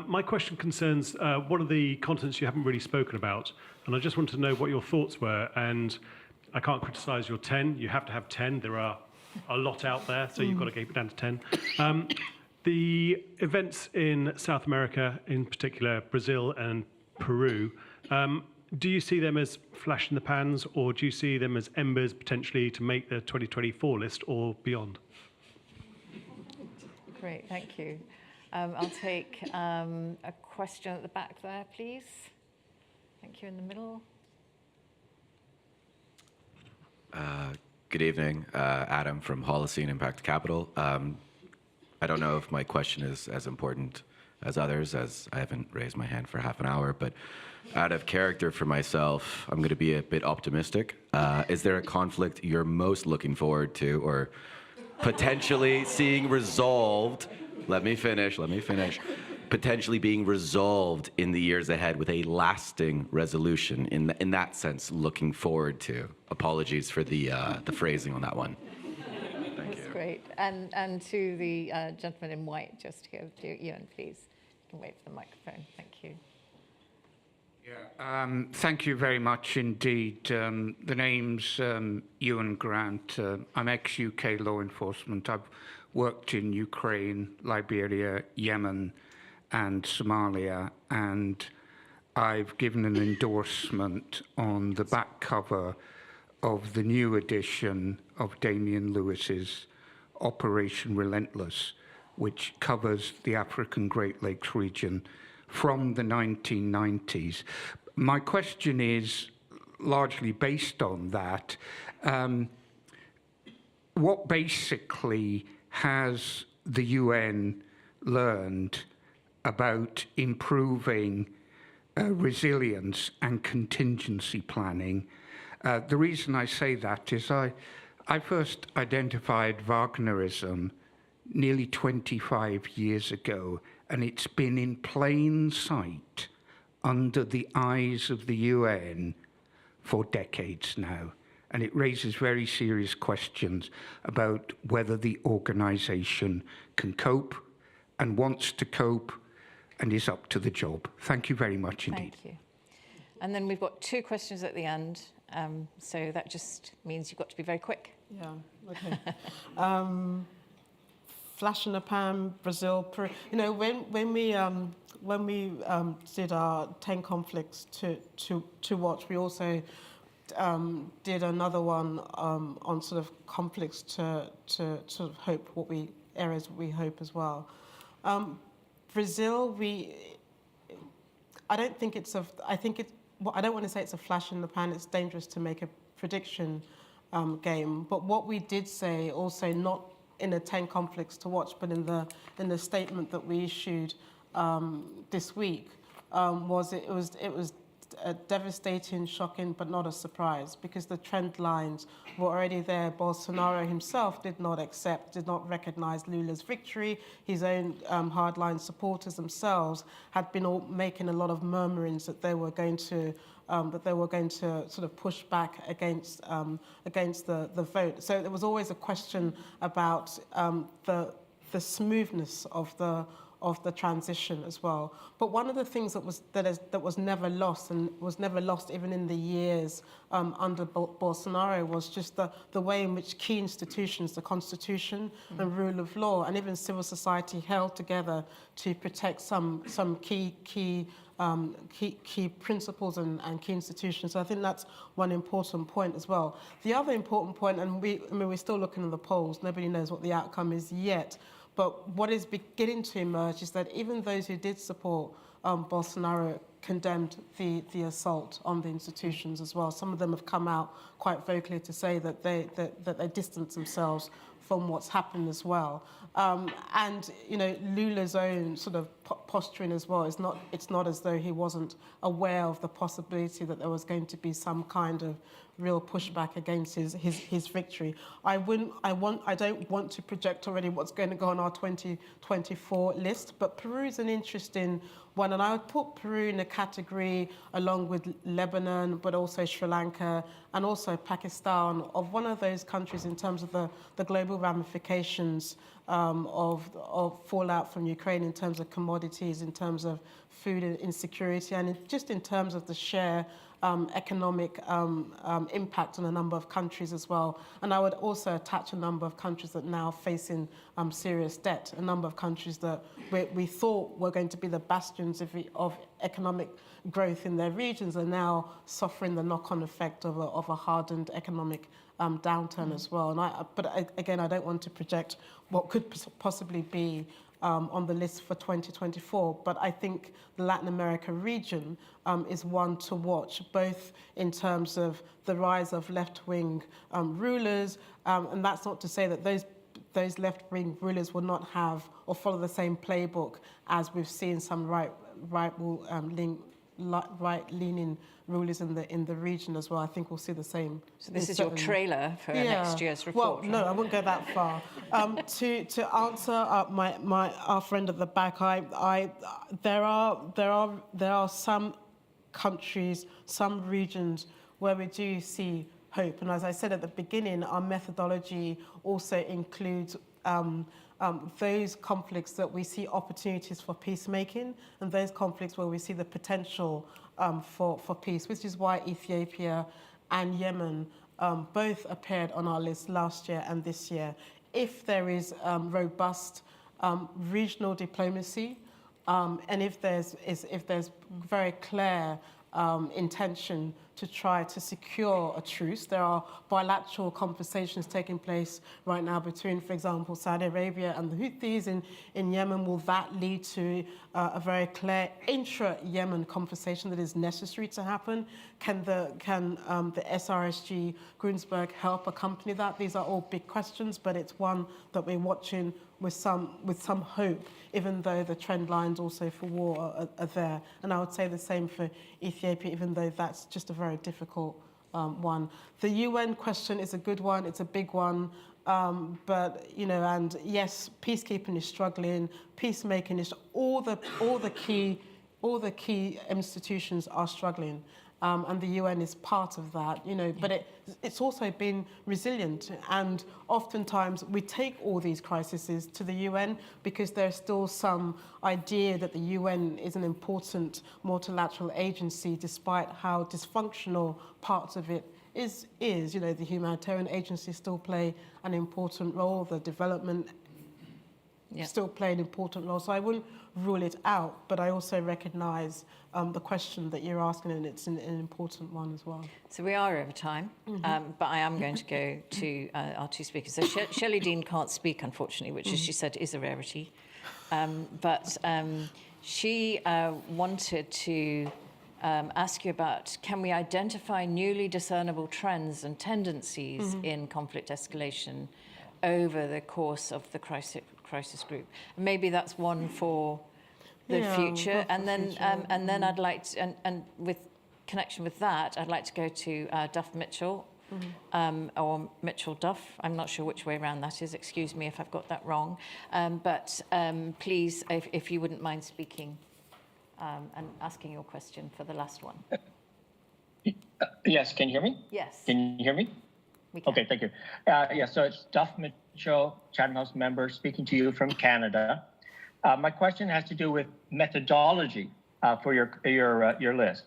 My question concerns one of the continents you haven't really spoken about, and I just wanted to know what your thoughts were. And I can't criticise your 10. You have to have 10. There are a lot out there, so you've got to keep it down to 10. The events in South America, in particular Brazil and Peru, do you see them as flash in the pans, or do you see them as embers potentially to make the 2024 list or beyond? Great, thank you. I'll take a question at the back there, please. Thank you, in the middle. Good evening, Adam from Holocene Impact Capital. I don't know if my question is as important as others, as I haven't raised my hand for half an hour, but out of character for myself, I'm going to be a bit optimistic. Is there a conflict you're most looking forward to or potentially seeing resolved? Let me finish. Potentially being resolved in the years ahead with a lasting resolution in that sense, looking forward to. Apologies for the phrasing on that one. Thank you. That's great. And to the gentleman in white just here, to Ewan, please. You can wait for the microphone. Thank you. Yeah, thank you very much indeed. The name's Ewan Grant. I'm ex-UK law enforcement. I've worked in Ukraine, Liberia, Yemen, and Somalia, and I've given an endorsement on the back cover of the new edition of Damian Lewis's Operation Relentless, which covers the African Great Lakes region from the 1990s. My question is largely based on that. What basically has the UN learned about improving resilience and contingency planning? The reason I say that is I first identified Wagnerism nearly 25 years ago, and it's been in plain sight under the eyes of the UN for decades now. And it raises very serious questions about whether the organization can cope and wants to cope and is up to the job. Thank you very much indeed. Thank you. And then we've got 2 questions at the end, so that just means you've got to be very quick. Yeah, okay. Flash in the pan, Brazil, Peru. You know, when we did our 10 conflicts to watch, we also did another one on sort of conflicts to sort of hope, areas we hope as well. Brazil, I don't think it's I don't want to say it's a flash in the pan. It's dangerous to make a prediction game. But what we did say, also not in the 10 conflicts to watch, but in the statement that we issued this week, was it was devastating, shocking, but not a surprise, because the trend lines were already there. Bolsonaro himself did not recognize Lula's victory. His own hardline supporters themselves had been making a lot of murmurings that they were going to sort of push back against the vote. So there was always a question about the smoothness of the transition as well. But one of the things that was never lost, and was never lost even in the years under Bolsonaro, was just the way in which key institutions, the Constitution and rule of law, and even civil society held together to protect some key principles and key institutions. So I think that's one important point as well. The other important point, and we're still looking at the polls, nobody knows what the outcome is yet, but what is beginning to emerge is that even those who did support Bolsonaro condemned the assault on the institutions as well. Some of them have come out quite vocally to say that they distance themselves from what's happened as well. And you know, Lula's own sort of posturing as well it's not as though he wasn't aware of the possibility that there was going to be some kind of real pushback against his victory. I don't want to project already what's going to go on our 2024 list, but Peru is an interesting one, and I would put Peru in a category along with Lebanon, but also Sri Lanka and also Pakistan, of one of those countries in terms of the global ramifications of fallout from Ukraine, in terms of commodities, in terms of food insecurity, and just in terms of the sheer economic impact on a number of countries as well. And I would also attach a number of countries that are now facing serious debt, a number of countries that we thought were going to be the bastions of economic growth in their regions are now suffering the knock-on effect of a hardened economic downturn as well. But again, I don't want to project what could possibly be on the list for 2024, but I think the Latin America region is one to watch, both in terms of the rise of left-wing rulers, and that's not to say that those left-wing rulers will not have or follow the same playbook as we've seen some right-leaning rulers in the region as well. I think we'll see the same. So this is your trailer for next year's report. Well, no, I wouldn't go that far. To answer our friend at the back, there are some countries, some regions where we do see hope. And as I said at the beginning, our methodology also includes those conflicts that we see opportunities for peacemaking, and those conflicts where we see the potential for peace, which is why Ethiopia and Yemen both appeared on our list last year and this year. If there is robust regional diplomacy, and if there's very clear intention to try to secure a truce. There are bilateral conversations taking place right now between, for example, Saudi Arabia and the Houthis in Yemen. Will that lead to a very clear intra-Yemen conversation that is necessary to happen? Can the SRSG Grunsberg help accompany that? These are all big questions, but it's one that we're watching with some hope, even though the trend lines also for war are there. And I would say the same for Ethiopia, even though that's just a very difficult one. The UN question is a good one. It's a big one. But, you know, and yes, peacekeeping is struggling. Peacemaking is all the key institutions are struggling. and the UN is part of that, but it's also been resilient. And oftentimes we take all these crises to the UN because there's still some idea that the UN is an important multilateral agency, despite how dysfunctional parts of it is. The humanitarian agencies still play an important role, the development still play an important role. So I wouldn't rule it out, but I also recognise the question that you're asking, and it's an important one as well. So we are over time, but I am going to go to our two speakers. So Shelley Dean can't speak, unfortunately, which, as she said, is a rarity. But she wanted to ask you about, can we identify newly discernible trends and tendencies in conflict escalation over the course of the crisis group? And maybe that's one for the future. And then I'd like to, and with connection with that, I'd like to go to Duff Mitchell, or Mitchell Duff. I'm not sure which way around that is. Excuse me if I've got that wrong. But please, if you wouldn't mind speaking and asking your question for the last one. Yes, can you hear me? Yes. Can you hear me? We can. Okay, thank you. So it's Duff Mitchell, Chatham House member, speaking to you from Canada. My question has to do with methodology for your list.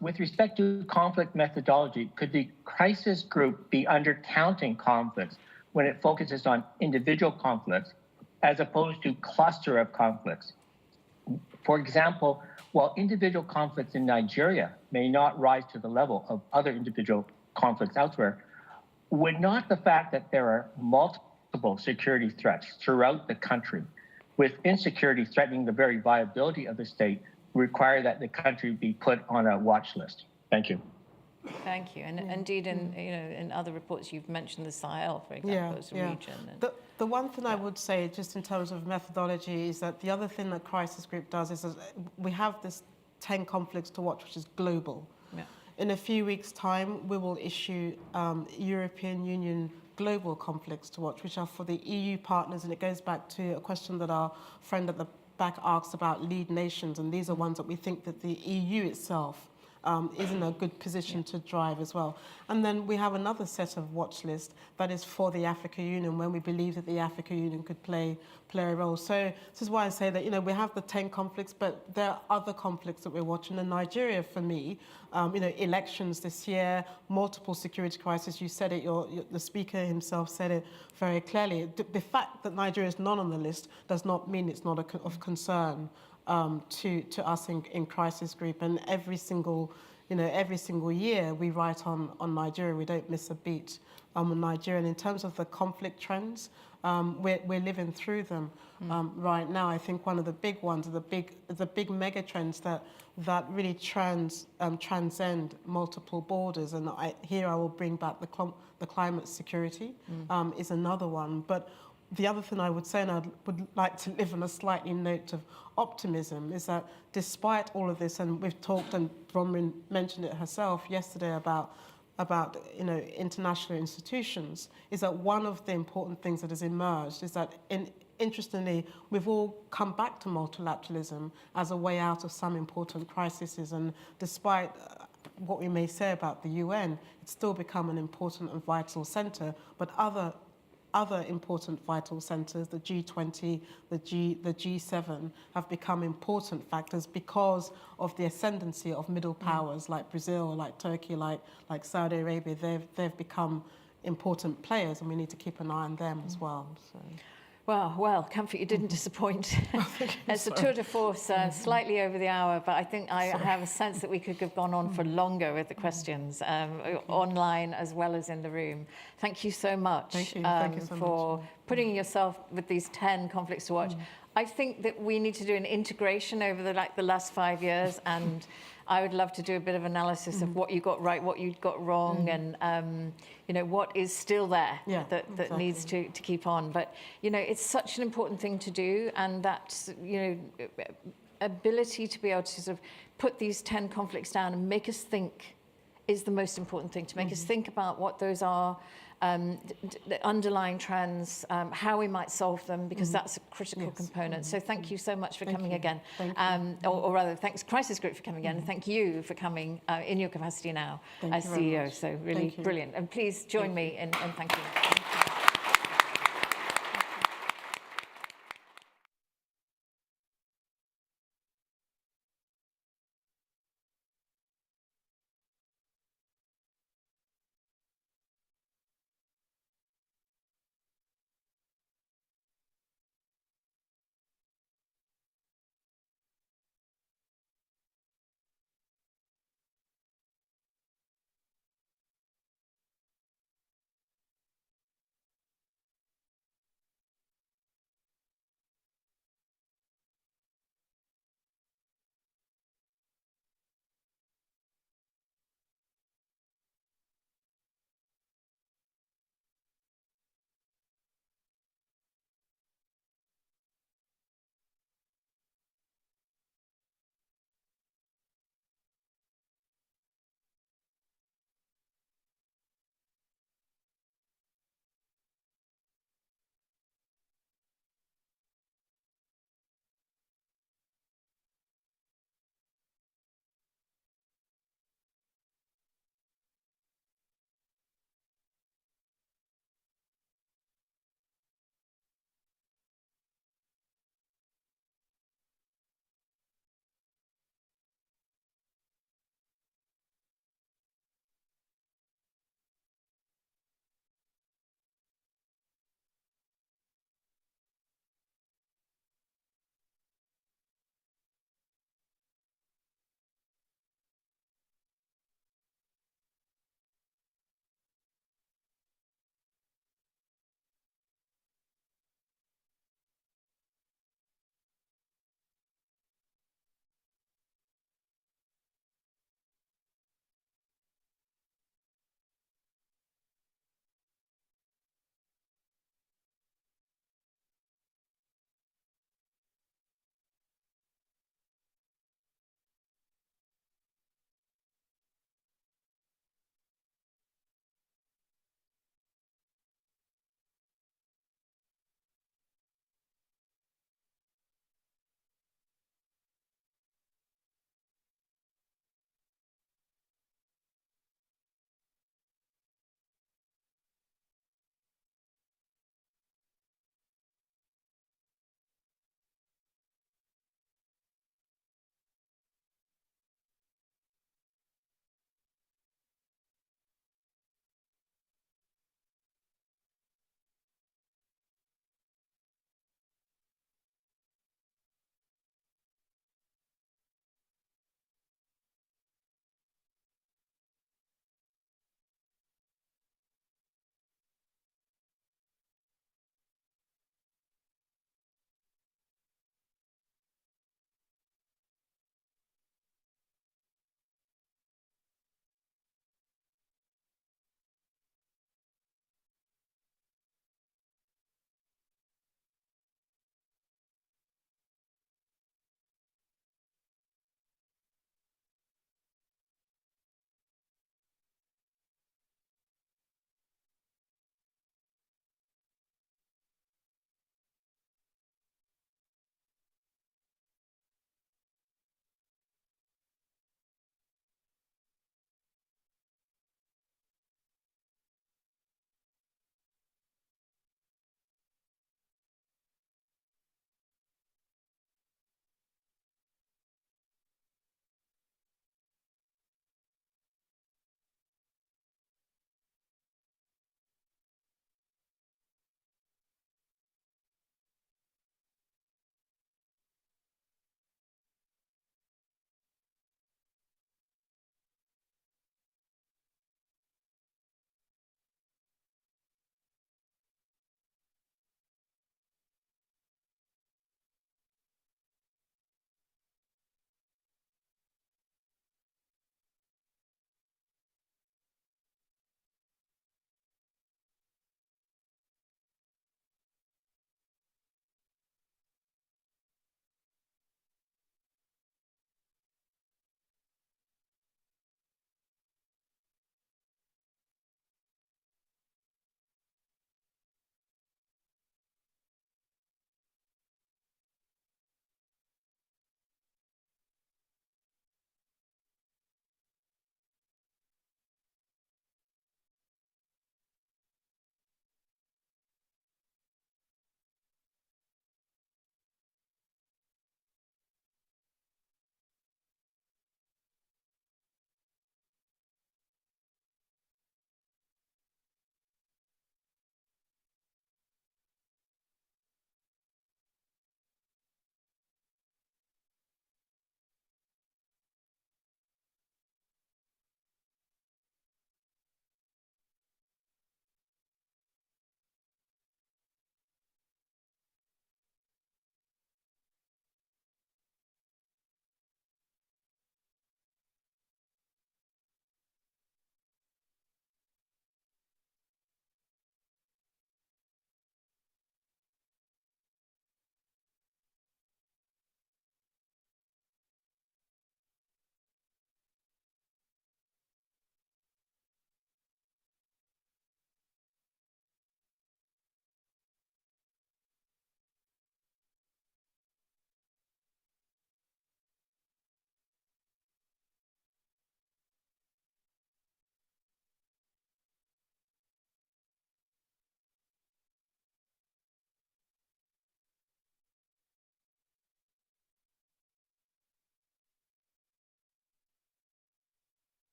With respect to conflict methodology, could the crisis group be undercounting conflicts when it focuses on individual conflicts as opposed to cluster of conflicts? For example, while individual conflicts in Nigeria may not rise to the level of other individual conflicts elsewhere, would not the fact that there are multiple security threats throughout the country, with insecurity threatening the very viability of the state, require that the country be put on a watch list? Thank you. Thank you. And indeed, in other reports, you've mentioned the Sahel, for example, as a region. And the one thing I would say, just in terms of methodology, is that the other thing that Crisis Group does is we have this 10 conflicts to watch, which is global. Yeah. In a few weeks' time, we will issue European Union global conflicts to watch, which are for the EU partners, and it goes back to a question that our friend at the back asked about lead nations, and these are ones that we think that the EU itself is in a good position to drive as well. And then we have another set of watch lists that is for the African Union, when we believe that the African Union could play a role. So this is why I say that, we have the 10 conflicts, but there are other conflicts that we're watching. In Nigeria, for me, elections this year, multiple security crises. You said it, the speaker himself said it very clearly. The fact that Nigeria is not on the list does not mean it's not of concern to us in Crisis Group. And every single year we write on Nigeria. We don't miss a beat on Nigeria. And in terms of the conflict trends, we're living through them right now. I think one of the big ones are the big mega trends that really transcend multiple borders. And here I will bring back the climate security is another one. But the other thing I would say, and I would like to live on a slightly note of optimism, is that despite all of this, and we've talked, and Bronwyn mentioned it herself yesterday about international institutions, is that one of the important things that has emerged is that, interestingly, we've all come back to multilateralism as a way out of some important crises. And despite what we may say about the UN, it's still become an important and vital centre. But other important vital centres, the G20, the G7, have become important factors because of the ascendancy of middle powers like Brazil, like Turkey, like Saudi Arabia. They've become important players, and we need to keep an eye on them as well. So. Well, Comfort, you didn't disappoint. It's a tour de force, slightly over the hour, but I think I have a sense that we could have gone on for longer with the questions, online as well as in the room. Thank you so much. Thank you. Thank you so for putting yourself with these 10 conflicts to watch. I think that we need to do an integration over the last 5 years, and I would love to do a bit of analysis of what you got right, what you got wrong, and what is still there that needs to keep on. But it's such an important thing to do, and that ability to be able to sort of put these 10 conflicts down and make us think is the most important thing, to make us think about what those are, the underlying trends, how we might solve them, because that's a critical component. So thank you so much for coming again. Or rather, thanks Crisis Group for coming again, and thank you for coming in your capacity now as CEO. So really brilliant. And please join me in thanking you.